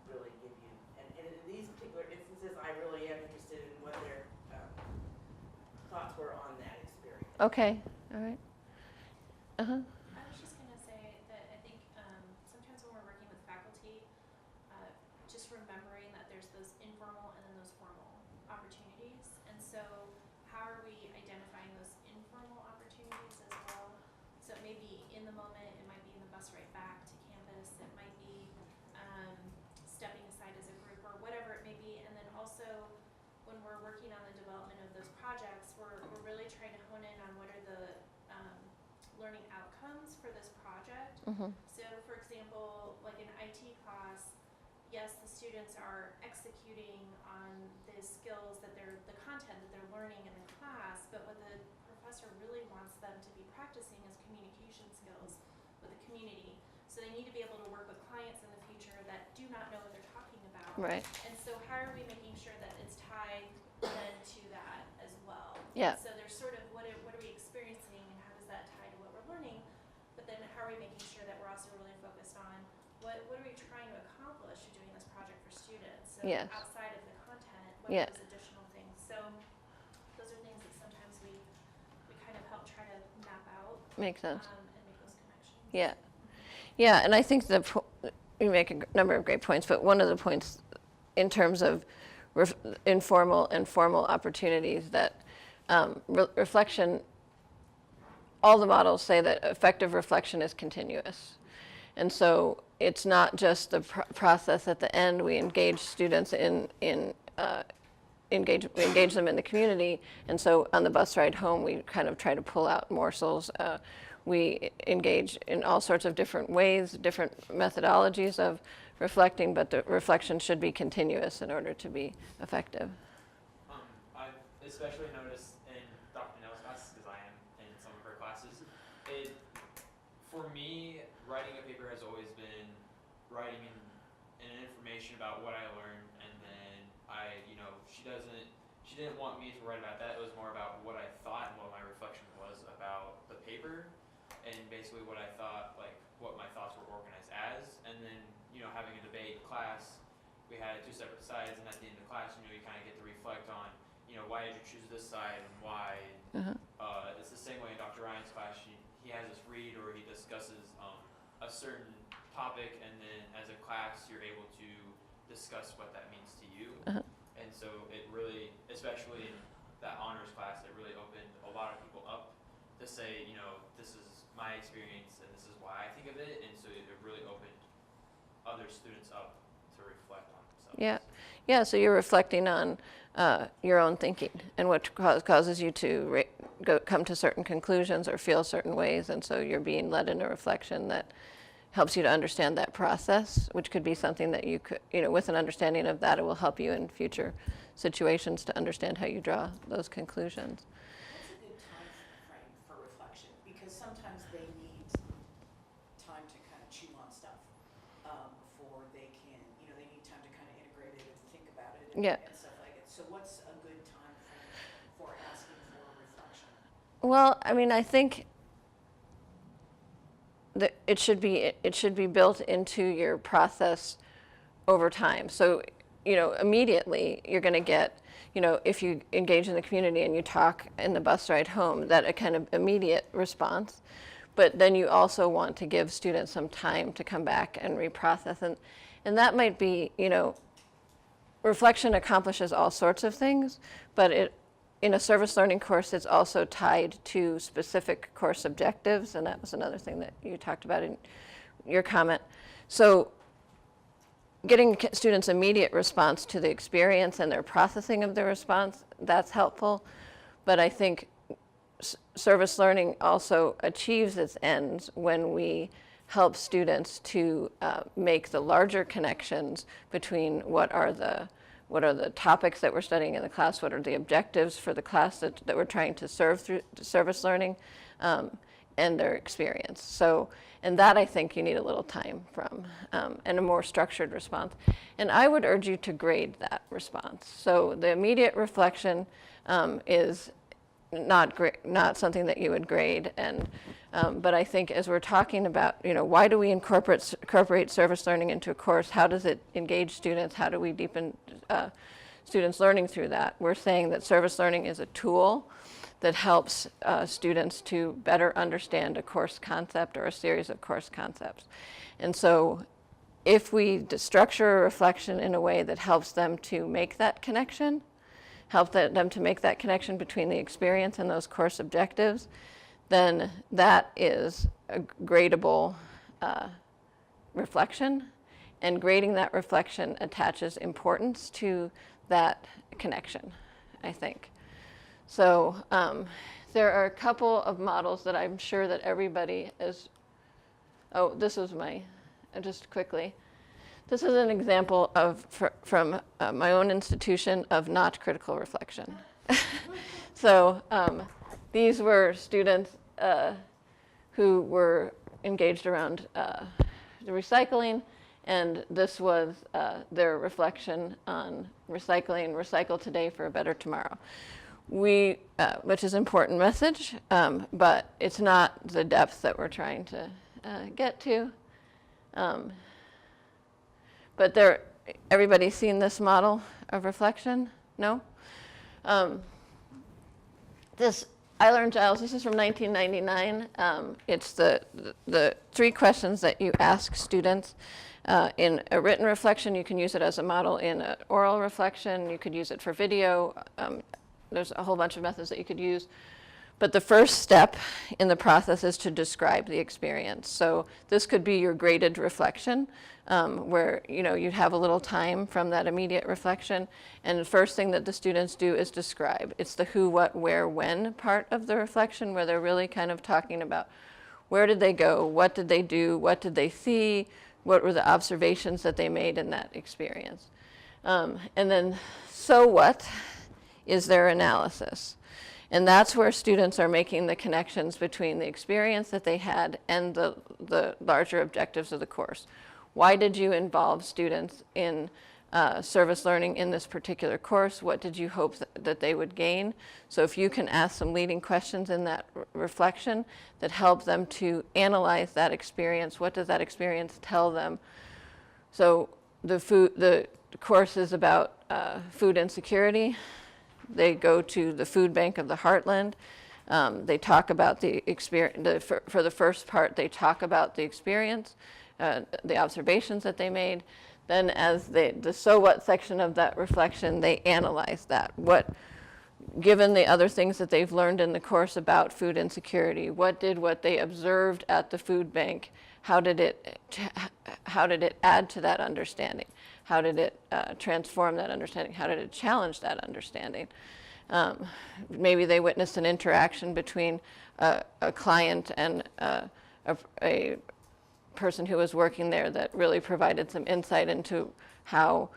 Speaker 10: really give you. And in these particular instances, I really am interested in what their thoughts were on that experience.
Speaker 1: Okay. All right.
Speaker 5: I was just gonna say that I think sometimes when we're working with faculty, just remembering that there's those informal and then those formal opportunities. And so how are we identifying those informal opportunities as well? So it may be in the moment, it might be in the bus ride back to campus, it might be stepping aside as a group or whatever it may be. And then also when we're working on the development of those projects, we're really trying to hone in on what are the learning outcomes for this project. So for example, like an IT class, yes, the students are executing on the skills that the content that they're learning in the class, but what the professor really wants them to be practicing is communication skills with the community. So they need to be able to work with clients in the future that do not know what they're talking about.
Speaker 1: Right.
Speaker 5: And so how are we making sure that it's tied then to that as well?
Speaker 1: Yeah.
Speaker 5: So there's sort of what are we experiencing and how does that tie to what we're learning? But then how are we making sure that we're also really focused on what are we trying to accomplish doing this project for students? So
Speaker 1: Yes.
Speaker 5: outside of the content, what
Speaker 1: Yeah.
Speaker 5: are those additional things? So those are things that sometimes we kind of help try to map out
Speaker 1: Makes sense.
Speaker 5: and make those connections.
Speaker 1: Yeah. Yeah, and I think you make a number of great points, but one of the points in terms of informal and formal opportunities that reflection, all the models say that effective reflection is continuous. And so it's not just the process at the end. We engage students engage them in the community. And so on the bus ride home, we kind of try to pull out morsels. We engage in all sorts of different ways, different methodologies of reflecting, but the reflection should be continuous in order to be effective.
Speaker 9: I've especially noticed in Dr. Nell's classes, because I am in some of her classes, for me, writing a paper has always been writing in information about what I learned, and then she didn't want me to write about that. It was more about what I thought and what my reflection was about the paper, and basically what I thought, like what my thoughts were organized as, and then having a debate class, we had 2 separate sides, and at the end of the class, you kind of get to reflect on, why did you choose this side and why. It's the same way in Dr. Ryan's class. He has us read or he discusses a certain topic, and then as a class, you're able to discuss what that means to you. And so it really, especially in that honors class, it really opened a lot of people up to say, this is my experience and this is why I think of it. And so it really opened other students up to reflect on themselves.
Speaker 1: Yeah. So you're reflecting on your own thinking and what causes you to come to certain conclusions or feel certain ways, and so you're being led in a reflection that helps you to understand that process, which could be something that you could, with an understanding of that, it will help you in future situations to understand how you draw those conclusions.
Speaker 2: What's a good time frame for reflection? Because sometimes they need time to kind of chew on stuff before they can, they need time to kind of integrate it and think about it and,
Speaker 1: Yeah.
Speaker 2: and stuff like it. So what's a good time frame for asking for reflection?
Speaker 1: Well, I mean, I think that it should be built into your process over time. So immediately you're going to get, if you engage in the community and you talk in the bus ride home, that a kind of immediate response. But then you also want to give students some time to come back and reprocess. And that might be, reflection accomplishes all sorts of things, but in a service learning course, it's also tied to specific course objectives, and that was another thing that you talked about in your comment. So getting students' immediate response to the experience and their processing of the response, that's helpful. But I think service learning also achieves its ends when we help students to make the larger connections between what are the topics that we're studying in the class, what are the objectives for the class that we're trying to serve through service learning, and their experience. So, and that I think you need a little time from, and a more structured response. And I would urge you to grade that response. So the immediate reflection is not something that you would grade, and but I think as we're talking about, why do we incorporate service learning into a course? How does it engage students? How do we deepen students' learning through that? We're saying that service learning is a tool that helps students to better understand a course concept or a series of course concepts. And so if we structure a reflection in a way that helps them to make that connection, them to make that connection between the experience and those course objectives, then that is a gradable reflection. And grading that reflection attaches importance to that connection, I think. So there are a couple of models that I'm sure that everybody is, this was just quickly. This is an example from my own institution of not critical reflection. So these were students who were engaged around the recycling, and this was their reflection on recycling, recycle today for a better tomorrow. Which is an important message, but it's not the depth that we're trying to get to. But everybody's seen this model of reflection? No? I learned Giles, this is from 1999. It's the 3 questions that you ask students. In a written reflection, you can use it as a model. In an oral reflection, you could use it for video. There's a whole bunch of methods that you could use. But the first step in the process is to describe the experience. So this could be your graded reflection, where you'd have a little time from that immediate reflection. And the first thing that the students do is describe. It's the who, what, where, when part of the reflection, where they're really kind of talking about where did they go, what did they do, what did they see, what were the observations that they made in that experience. And then, so what is their analysis? And that's where students are making the connections between the experience that they had and the larger objectives of the course. Why did you involve students in service learning in this particular course? What did you hope that they would gain? So if you can ask some leading questions in that reflection that help them to analyze that experience, what does that experience tell them? So the course is about food insecurity. They go to the food bank of the Heartland. They talk about the experience. For the first part, they talk about the experience, the observations that they made. Then as the so what section of that reflection, they analyze that. Given the other things that they've learned in the course about food insecurity, what they observed at the food bank, how did it add to that understanding? How did it transform that understanding? How did it challenge that understanding? Maybe they witnessed an interaction between a client and a person who was working there that really provided some insight into how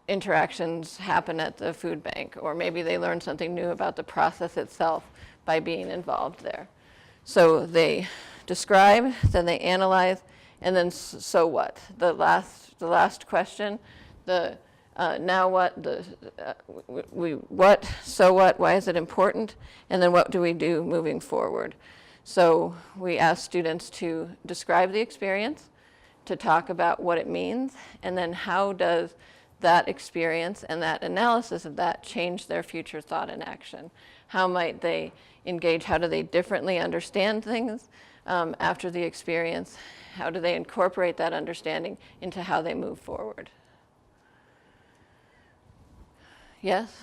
Speaker 1: interactions happen at the food bank. Or maybe they learned something new about the process itself by being involved there. So they describe, then they analyze, and then so what? The last question, now what, what, so what, why is it important, and then what do we do moving forward? So we ask students to describe the experience, to talk about what it means, and then how does that experience and that analysis of that change their future thought and action? How might they engage? How do they differently understand things after the experience? How do they incorporate that understanding into how they move forward? Yes?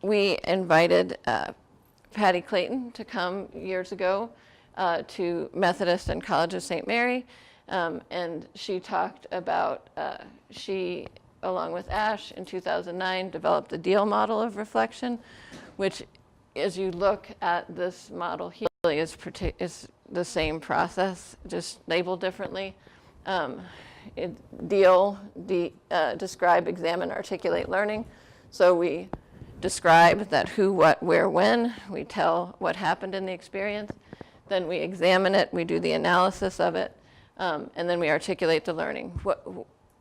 Speaker 1: We invited Patty Clayton to come years ago to Methodist and College of St. Mary, and she talked about, she, along with Ash, in 2009, developed the DEAL model of reflection, which, as you look at this model here, really is the same process, just labeled differently. DEAL, describe, examine, articulate learning. So we describe that who, what, where, when. We tell what happened in the experience. Then we examine it. We do the analysis of it. And then we articulate the learning.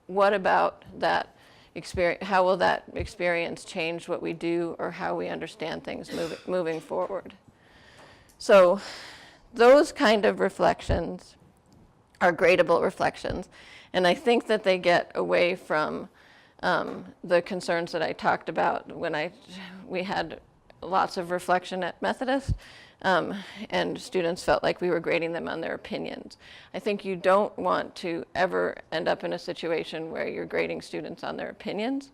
Speaker 1: What about that experience? How will that experience change what we do or how we understand things moving forward? So those kind of reflections are gradable reflections. And I think that they get away from the concerns that I talked about when we had lots of reflection at Methodist, and students felt like we were grading them on their opinions. I think you don't want to ever end up in a situation where you're grading students on their opinions,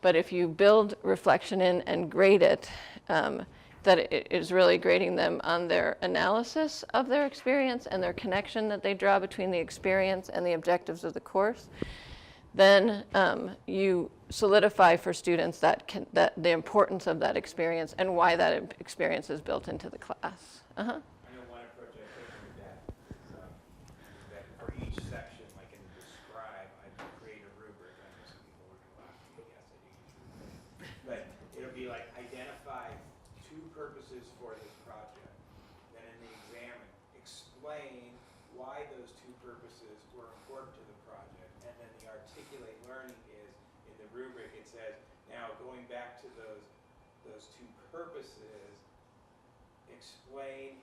Speaker 1: but if you build reflection in and grade it, that it is really grading them on their analysis of their experience and their connection that they draw between the experience and the objectives of the course. Then you solidify for students that the importance of that experience and why that experience is built into the class.
Speaker 11: I know one approach I take with that is that for each section, like in the describe, I create a rubric. I know some people would laugh at me, yes, I do. But it'll be like identify 2 purposes for this project. Then in the examine, explain why those 2 purposes were important to the project. And then the articulate learning is in the rubric. It says, now going back to those 2 purposes, explain,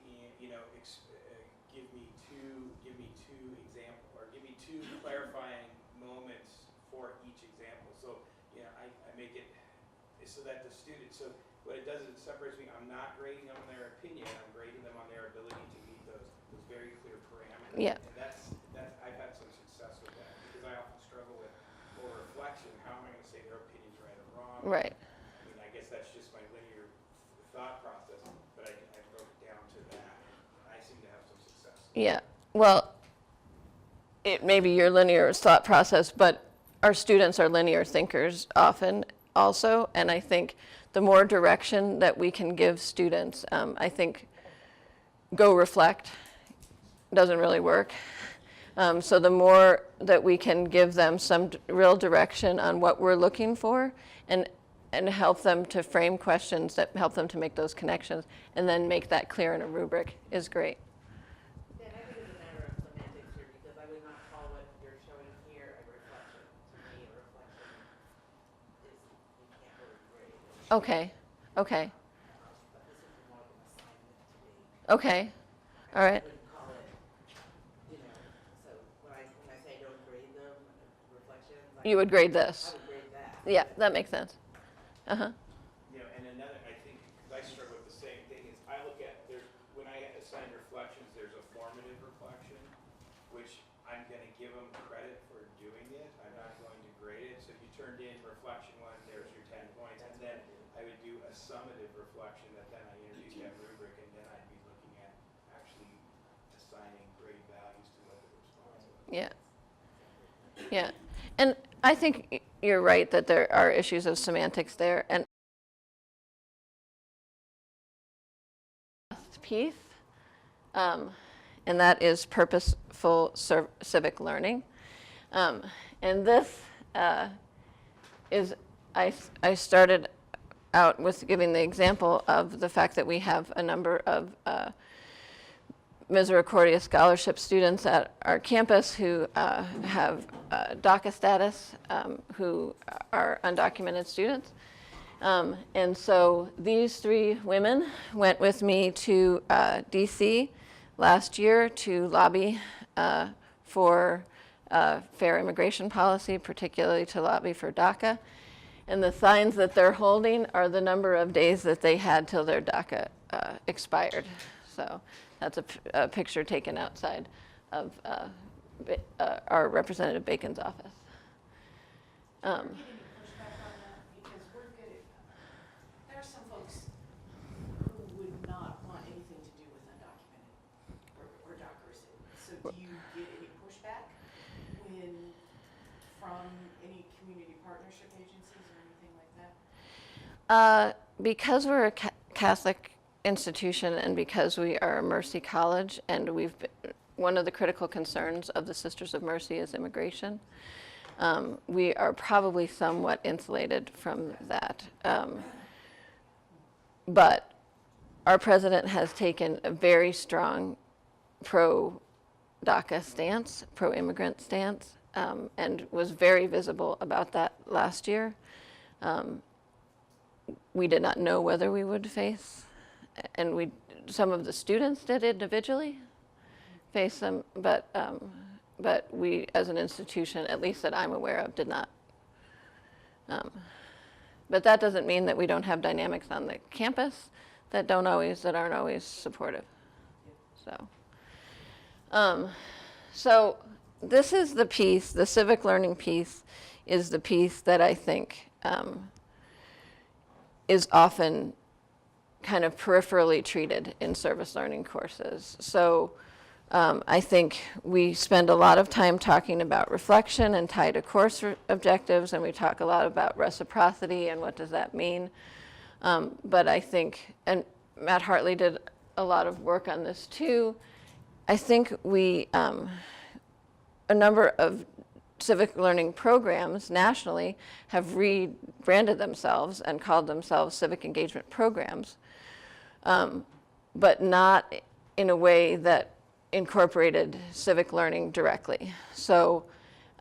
Speaker 11: give me two examples, or give me 2 clarifying moments for each example. So, I make it so that the student, so what it does is it separates me. I'm not grading them on their opinion, I'm grading them on their ability to meet those very clear parameters.
Speaker 1: Yeah.
Speaker 11: And that's I've had some success with that, because I often struggle with reflection. How am I going to say their opinion's right or wrong?
Speaker 1: Right.
Speaker 11: I mean, I guess that's just my linear thought process, but I broke it down to that, and I seem to have some success.
Speaker 1: Yeah. Well, it may be your linear thought process, but our students are linear thinkers often also, and I think the more direction that we can give students, I think go reflect doesn't really work. So the more that we can give them some real direction on what we're looking for and help them to frame questions that help them to make those connections and then make that clear in a rubric is great.
Speaker 10: Yeah, I think it's a matter of semantics here, because I would not call what you're showing here a reflection. To me, a reflection is, you can't really grade it.
Speaker 1: Okay. Okay.
Speaker 10: But this would be more of an assignment to me.
Speaker 1: Okay. All right.
Speaker 10: I wouldn't call it, so when I say don't grade them, reflections.
Speaker 1: You would grade
Speaker 10: I
Speaker 1: this.
Speaker 10: would grade that.
Speaker 1: Yeah, that makes sense. Uh-huh.
Speaker 11: And another, I think, because I struggle with the same thing, is I look at, when I assign reflections, there's a formative reflection, which I'm going to give them credit for doing it. I'm not going to grade it. So if you turned in reflection 1, there's your 10 points. And then I would do a summative reflection that then I introduce that rubric, and then I'd be looking at actually assigning grade values to what the response was.
Speaker 1: Yeah. Yeah. And I think you're right that there are issues of semantics there. And piece, and that is purposeful civic learning. And this is, I started out with giving the example of the fact that we have a number of Misericordia Scholarship students at our campus who have DACA status, who are undocumented students. And so these 3 women went with me to DC last year to lobby for fair immigration policy, particularly to lobby for DACA. And the signs that they're holding are the number of days that they had till their DACA expired. So that's a picture taken outside of our Representative Bacon's office.
Speaker 2: We're getting pushback on that because we're getting, there are some folks who would not want anything to do with undocumented or DACA recipients. So do you get any pushback from any community partnership agencies or anything like that?
Speaker 1: Because we're a Catholic institution and because we are a Mercy College, and one of the critical concerns of the Sisters of Mercy is immigration, we are probably somewhat insulated from that. But our president has taken a very strong pro-DACA stance, pro-immigrant stance, and was very visible about that last year. We did not know whether we would face, and some of the students did individually face some, but we as an institution, at least that I'm aware of, did not. But that doesn't mean that we don't have dynamics on the campus that aren't always supportive. So this is the piece, the civic learning piece is the piece that I think is often kind of peripherally treated in service learning courses. So I think we spend a lot of time talking about reflection and tie to course objectives, and we talk a lot about reciprocity and what does that mean. But I think, and Matt Hartley did a lot of work on this too, I think a number of civic learning programs nationally have rebranded themselves and called themselves civic engagement programs, but not in a way that incorporated civic learning directly. So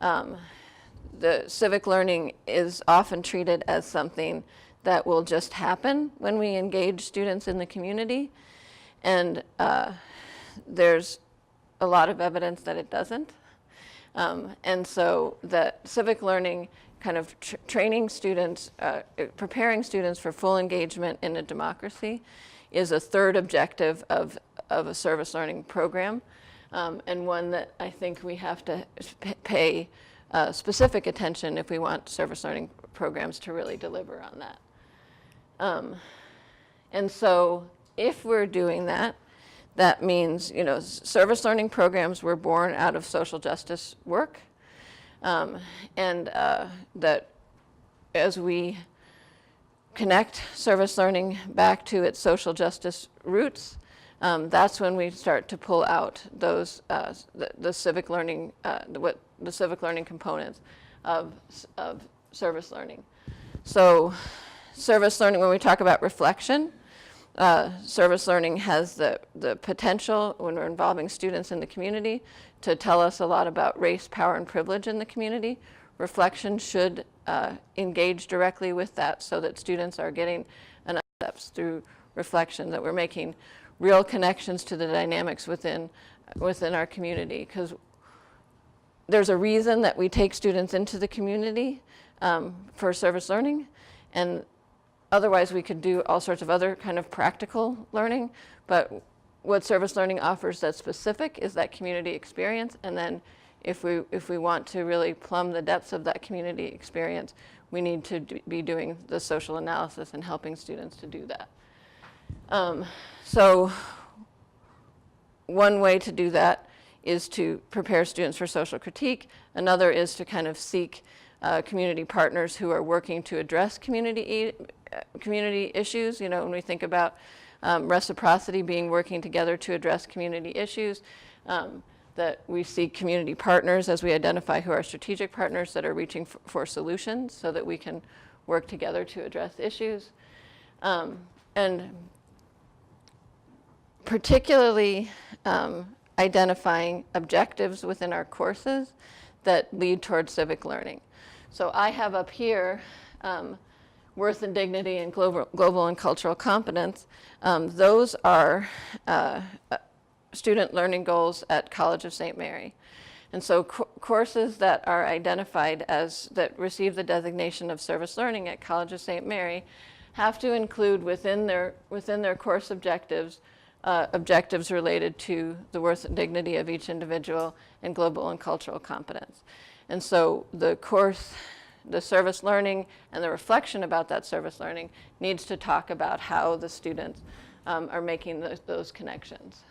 Speaker 1: the civic learning is often treated as something that will just happen when we engage students in the community, and there's a lot of evidence that it doesn't. And so that civic learning kind of training students, preparing students for full engagement in a democracy is a third objective of a service learning program, and one that I think we have to pay specific attention if we want service learning programs to really deliver on that. And so if we're doing that, that means, service learning programs were born out of social justice work, and that as we connect service learning back to its social justice roots, that's when we start to pull out those the civic learning the civic learning components of service learning. So service learning, when we talk about reflection, service learning has the potential, when we're involving students in the community, to tell us a lot about race, power, and privilege in the community. Reflection should engage directly with that so that students are getting enough steps through reflection, that we're making real connections to the dynamics within our community. Because there's a reason that we take students into the community for service learning, and otherwise we could do all sorts of other kind of practical learning, but what service learning offers that's specific is that community experience. And then if we want to really plumb the depths of that community experience, we need to be doing the social analysis and helping students to do that. So one way to do that is to prepare students for social critique. Another is to kind of seek community partners who are working to address community issues. When we think about reciprocity being working together to address community issues, that we seek community partners as we identify who are strategic partners that are reaching for solutions so that we can work together to address issues. And particularly identifying objectives within our courses that lead towards civic learning. So I have up here worth and dignity and global and cultural competence. Those are student learning goals at College of St. Mary. And so courses that are identified as, that receive the designation of service learning at College of St. Mary have to include within their course objectives, objectives related to the worth and dignity of each individual and global and cultural competence. And so the course, the service learning and the reflection about that service learning needs to talk about how the students are making those connections.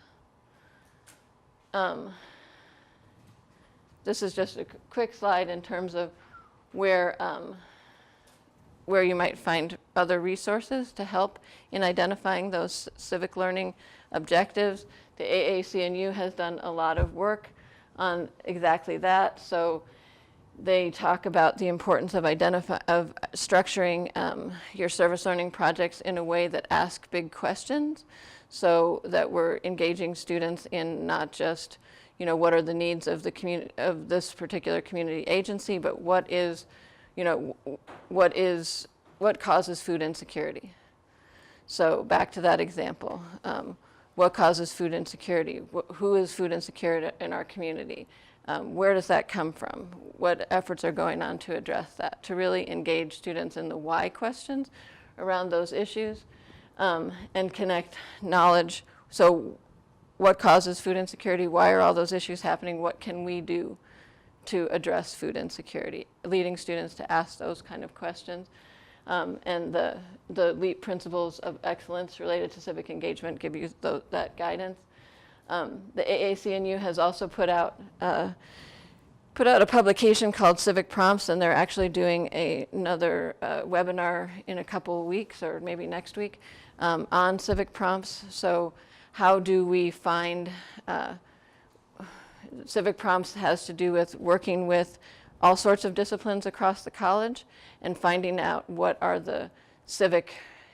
Speaker 1: This is just a quick slide in terms of where you might find other resources to help in identifying those civic learning objectives. The AAC&U has done a lot of work on exactly that. So they talk about the importance of structuring your service learning projects in a way that ask big questions, so that we're engaging students in not just, you know, what are the needs of the community, of this particular community agency, but what is, you know, what causes food insecurity. So back to that example, what causes food insecurity? Who is food insecure in our community? Where does that come from? What efforts are going on to address that? To really engage students in the why questions around those issues, and connect knowledge. So what causes food insecurity? Why are all those issues happening? What can we do to address food insecurity? Leading students to ask those kind of questions. And the LEAP principles of excellence related to civic engagement give you that guidance. The AAC&U has also put out a publication called Civic Prompts, and they're actually doing another webinar in a couple of weeks, or maybe next week, on civic prompts. So how do we find, civic prompts has to do with working with all sorts of disciplines across the college and finding out what are the civic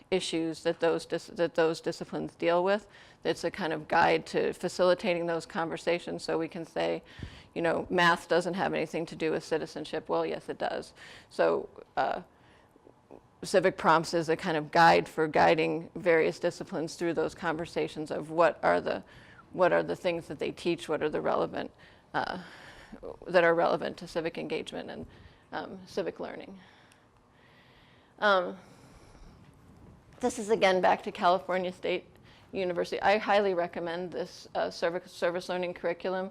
Speaker 1: issues that those disciplines deal with. It's a kind of guide to facilitating those conversations, so we can say, you know, math doesn't have anything to do with citizenship. Well, yes, it does. So civic prompts is a kind of guide for guiding various disciplines through those conversations of what are the things that they teach, what are the relevant, that are relevant to civic engagement and civic learning. This is again back to California State University. I highly recommend this service learning curriculum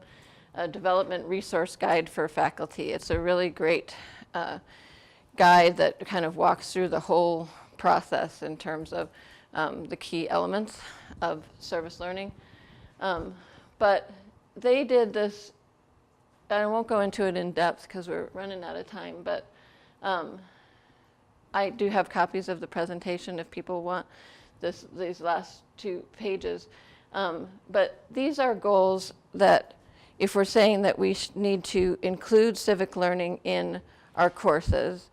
Speaker 1: development resource guide for faculty. It's a really great guide that kind of walks through the whole process in terms of the key elements of service learning. But they did this, and I won't go into it in depth because we're running out of time, but I do have copies of the presentation if people want these last 2 pages. But these are goals that, if we're saying that we need to include civic learning in our courses,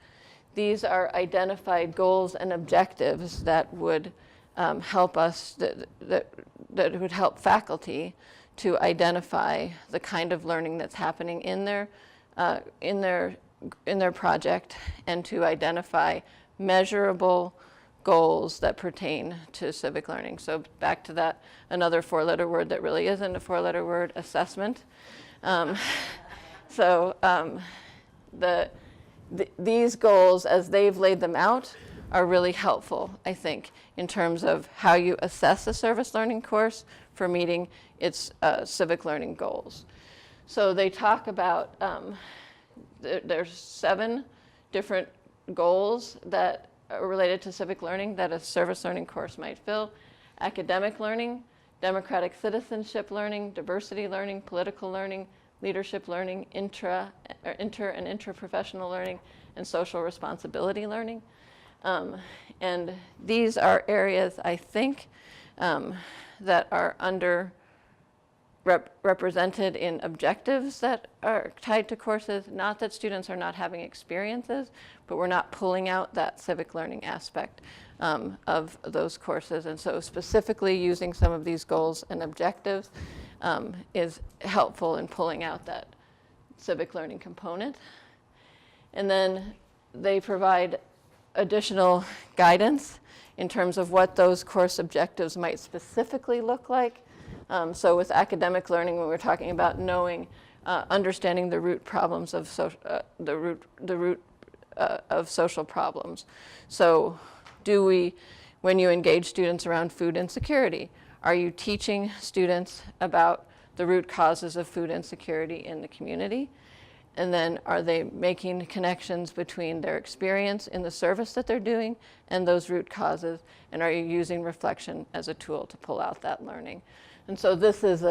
Speaker 1: these are identified goals and objectives that would help us, that would help faculty to identify the kind of learning that's happening in their project, and to identify measurable goals that pertain to civic learning. So back to that, another 4-letter word that really isn't a 4-letter word, assessment. These goals, as they've laid them out, are really helpful, I think, in terms of how you assess a service learning course for meeting its civic learning goals. So they talk about, there's 7 different goals that are related to civic learning that a service learning course might fill: academic learning, democratic citizenship learning, diversity learning, political learning, leadership learning, inter and intraprofessional learning, and social responsibility learning. And these are areas, I think, that are represented in objectives that are tied to courses. Not that students are not having experiences, but we're not pulling out that civic learning aspect of those courses. And so specifically using some of these goals and objectives is helpful in pulling out that civic learning component. And then they provide additional guidance in terms of what those course objectives might specifically look like. So with academic learning, when we're talking about knowing, understanding the root problems of the root of social problems. So when you engage students around food insecurity, are you teaching students about the root causes of food insecurity in the community? And then are they making connections between their experience in the service that they're doing and those root causes? And are you using reflection as a tool to pull out that learning? And so this is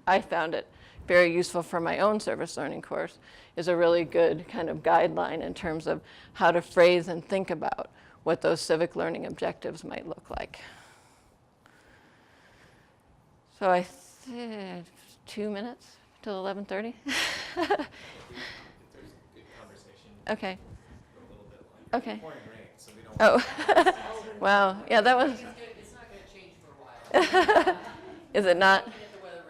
Speaker 1: I found it very useful for my own service learning course, is a really good kind of guideline in terms of how to phrase and think about what those civic learning objectives might look like. So I said 2 minutes till 11:30.
Speaker 9: If there's good conversation,
Speaker 1: Okay.
Speaker 9: go a little bit longer.
Speaker 1: Okay.
Speaker 9: Pouring rain, so we don't.
Speaker 1: Oh. Wow. Yeah, that was.
Speaker 6: It's not gonna change for a while.
Speaker 1: Is it not?
Speaker 6: Looking at the weather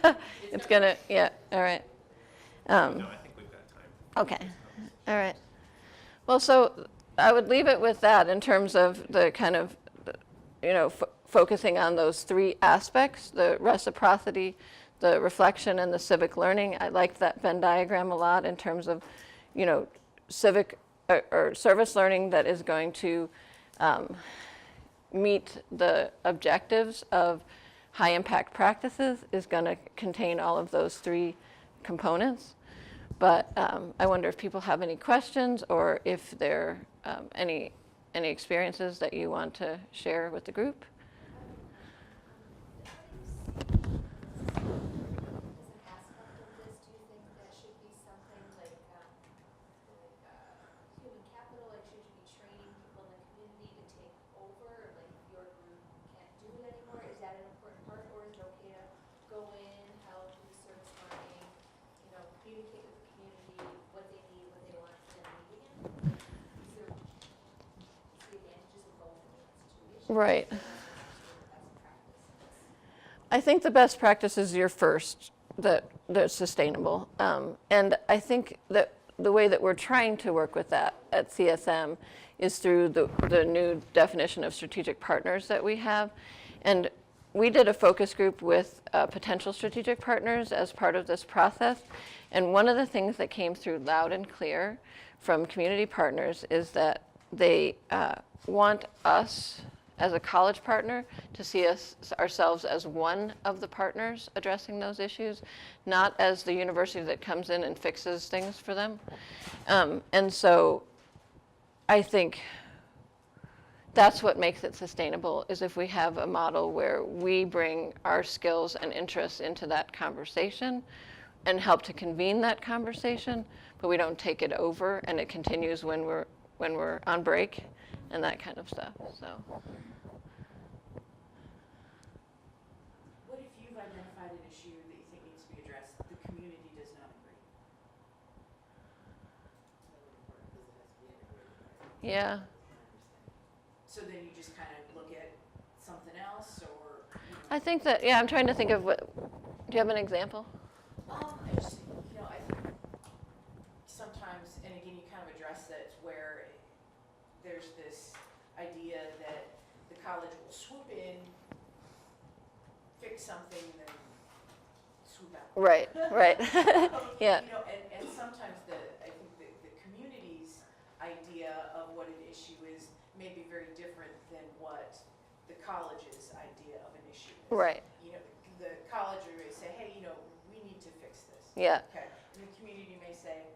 Speaker 6: radar.
Speaker 1: It's gonna. Yeah. All right.
Speaker 9: No, I think we've got time.
Speaker 1: Okay. All right. Well, so I would leave it with that in terms of the kind of, focusing on those 3 aspects: the reciprocity, the reflection, and the civic learning. I liked that Venn diagram a lot in terms of, civic or service learning that is going to meet the objectives of high impact practices is going to contain all of those 3 components. But I wonder if people have any questions or if there are any experiences that you want to share with the group.
Speaker 12: Aspect of this, do you think that should be something like human capital? Like, should you be training people in the community to take over? Like, if your group can't do it anymore, is that an important part, or is it okay to go in, help with service learning, communicate with the community what they need, what they want, and then leave again? Is there the advantages of both in that situation?
Speaker 1: Right.
Speaker 12: Best practice.
Speaker 1: I think the best practice is your first, that's sustainable. And I think that the way that we're trying to work with that at CSM is through the new definition of strategic partners that we have. And we did a focus group with potential strategic partners as part of this process. And one of the things that came through loud and clear from community partners is that they want us as a college partner to see ourselves as one of the partners addressing those issues, not as the university that comes in and fixes things for them. And so I think that's what makes it sustainable, is if we have a model where we bring our skills and interests into that conversation and help to convene that conversation, but we don't take it over and it continues when we're on break and that kind of stuff. So.
Speaker 2: What if you've identified an issue that you think needs to be addressed, the community does not agree?
Speaker 1: Yeah.
Speaker 2: So then you just kind of look at something else, or?
Speaker 1: I think that, I'm trying to think of do you have an example?
Speaker 2: I just, I think sometimes, and again, you kind of address that, where there's this idea that the college will swoop in, fix something, then swoop out.
Speaker 1: Right. Yeah.
Speaker 2: And sometimes I think the community's idea of what an issue is may be very different than what the college's idea of an issue is.
Speaker 1: Right.
Speaker 2: The college may say, hey, we need to fix this.
Speaker 1: Yeah.
Speaker 2: Okay. And the community may say,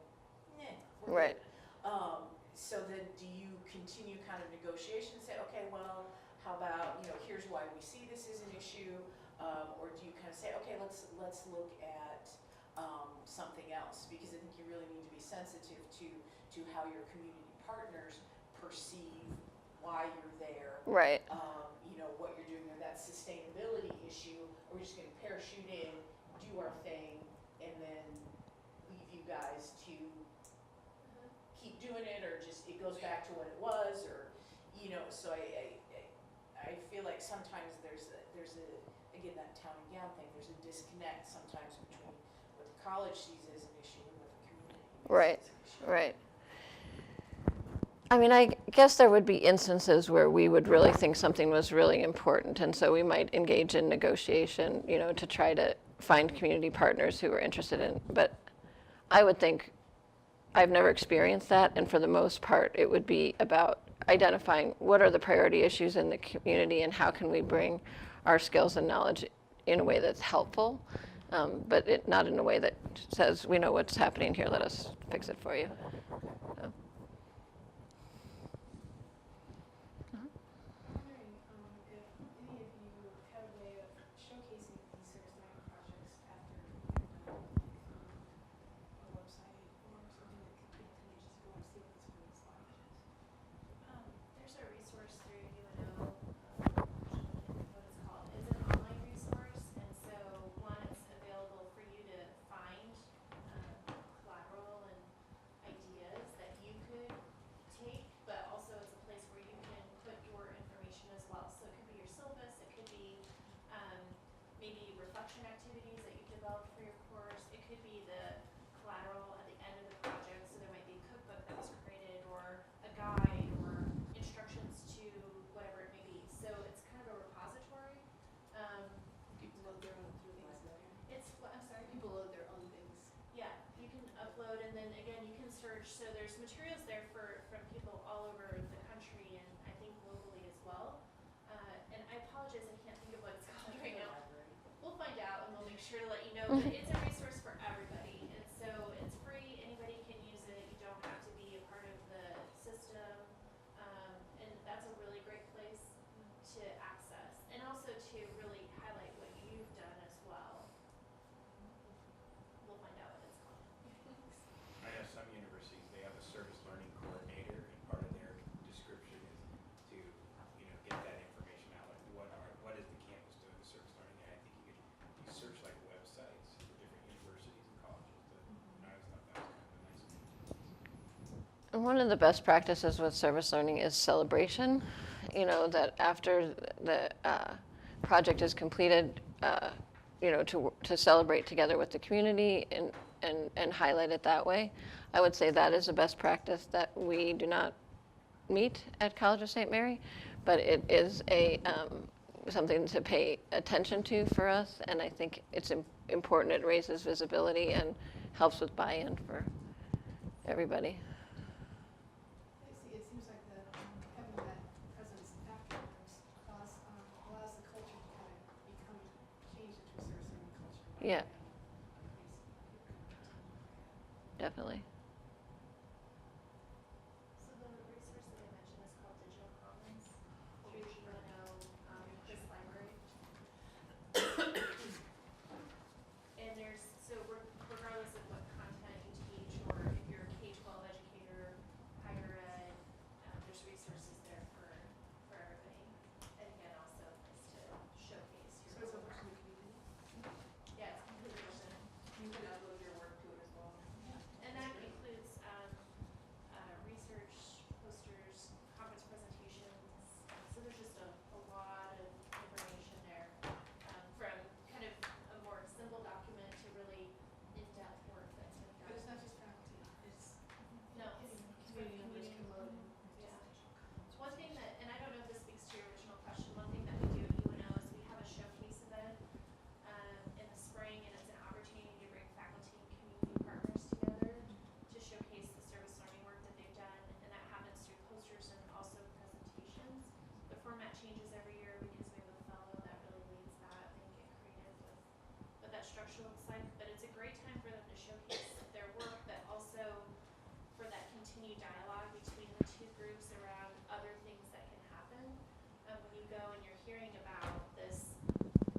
Speaker 2: we're
Speaker 1: Right.
Speaker 2: good. So then do you continue kind of negotiation, say, okay, well, how about, here's why we see this as an issue, or do you kind of say, okay, let's look at something else, because I think you really need to be sensitive to how your community partners perceive why you're there.
Speaker 1: Right.
Speaker 2: What you're doing, or that sustainability issue, or we're just going to parachute in, do our thing, and then leave you guys to keep doing it, or just it goes back to what it was, or so I feel like sometimes there's again, that town and gown thing, there's a disconnect sometimes between what the college sees as an issue and what the community sees
Speaker 1: Right.
Speaker 2: as an issue.
Speaker 1: Right. I mean, I guess there would be instances where we would really think something was really important, and so we might engage in negotiation, to try to find community partners who are interested in. But I would think, I've never experienced that, and for the most part, it would be about identifying what are the priority issues in the community and how can we bring our skills and knowledge in a way that's helpful, but not in a way that says, we know what's happening here, let us fix it for you. So.
Speaker 13: I'm wondering if any of you have a way of showcasing these service learning projects after you're done, like a website or something that people can just go and see what this really is like.
Speaker 5: There's a resource through UNO, what it's called. It's an online resource, and so one, it's available for you to find collateral and ideas that you could take, but also it's a place where you can put your information as well. So it could be your syllabus, it could be maybe reflection activities that you've developed for your course. It could be the collateral at the end of the project, so there might be a cookbook that was created or a guide or instructions to whatever it may be. So it's kind of a repository.
Speaker 13: People load their own things there.
Speaker 5: It's what, I'm sorry?
Speaker 13: People load their own things.
Speaker 5: Yeah, you can upload, and then again, you can search. So there's materials there from people all over the country, and I think globally as well. And I apologize, I can't think of what it's called right now. We'll find out, and we'll make sure to let you know. But it's a resource for everybody, and so it's free. Anybody can use it. You don't have to be a part of the system, and that's a really great place to access, and also to really highlight what you've done as well. We'll find out what it's called.
Speaker 11: I know some universities, they have a service learning coordinator, and part of their description is to, get that information out, like what is the campus doing with service learning? And I think you search like websites for different universities and colleges, but I always thought that was kind of a nice thing.
Speaker 1: And one of the best practices with service learning is celebration. That after the project is completed, to celebrate together with the community and highlight it that way. I would say that is a best practice that we do not meet at College of St. Mary, but it is something to pay attention to for us, and I think it's important. It raises visibility and helps with buy-in for everybody.
Speaker 13: It seems like having that presence afterwards allows the culture to kind of change into a service learning culture.
Speaker 1: Yeah. Definitely.
Speaker 5: So the resource that I mentioned is called Digital Commons through the UNO Chris Library. And regardless of what content you teach, or if you're a K-12 educator, higher ed, there's resources there for everybody. And again, also a place to showcase
Speaker 13: So
Speaker 5: your
Speaker 13: it's open
Speaker 5: work.
Speaker 13: to the community.
Speaker 5: Yeah, it's completely open.
Speaker 7: You can upload your work to it as well.
Speaker 5: And that includes research, posters, conference presentations. So there's just a lot of information there, from kind of a more simple document to really in-depth work that's been
Speaker 13: But it's
Speaker 5: done.
Speaker 13: not just faculty, it's
Speaker 5: No,
Speaker 13: community members can load.
Speaker 5: yeah. One thing that, and I don't know if this speaks to your original question, one thing that we do at UNO is we have a showcase event in the spring, and it's an opportunity to bring faculty and community partners together to showcase the service learning work that they've done, and that happens through posters and also presentations. The format changes every year because we have a fellow that really leads that. They get creative with what that structure looks like, but it's a great time for them to showcase their work, but also for that continued dialogue between the two groups around other things that can happen. When you go and you're hearing about this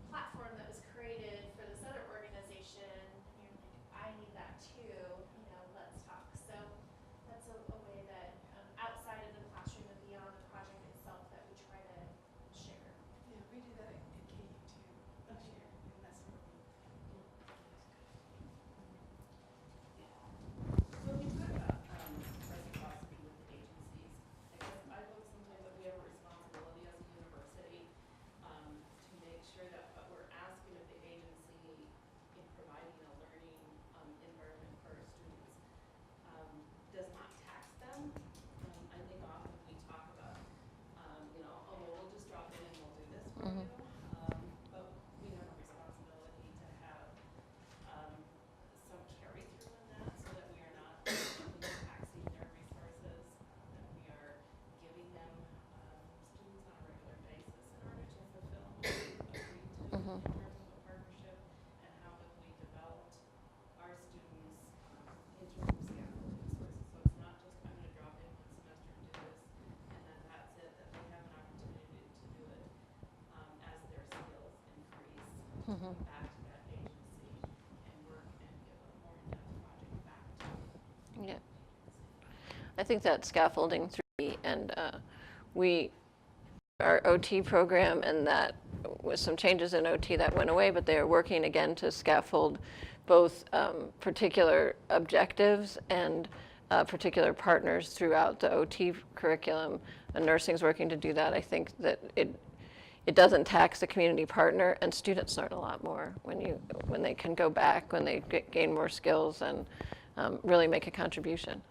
Speaker 5: platform that was created for this other organization, and you're like, I need that too, let's talk. So that's a way that outside of the classroom and beyond the project itself that we try to share.
Speaker 13: Yeah, we do that at KU too each year, and that's where we.
Speaker 7: So when you talk about reciprocity with agencies, I guess I look sometimes that we have a responsibility as a university
Speaker 5: to go back to that agency and work and give a more in-depth project back to
Speaker 1: Yeah. I think that scaffolding through and our OT program, and that with some changes in OT that went away, but they are working again to scaffold both particular objectives and particular partners throughout the OT curriculum. And nursing's working to do that. I think that it doesn't tax the community partner, and students learn a lot more when they can go back, when they gain more skills and really make a contribution.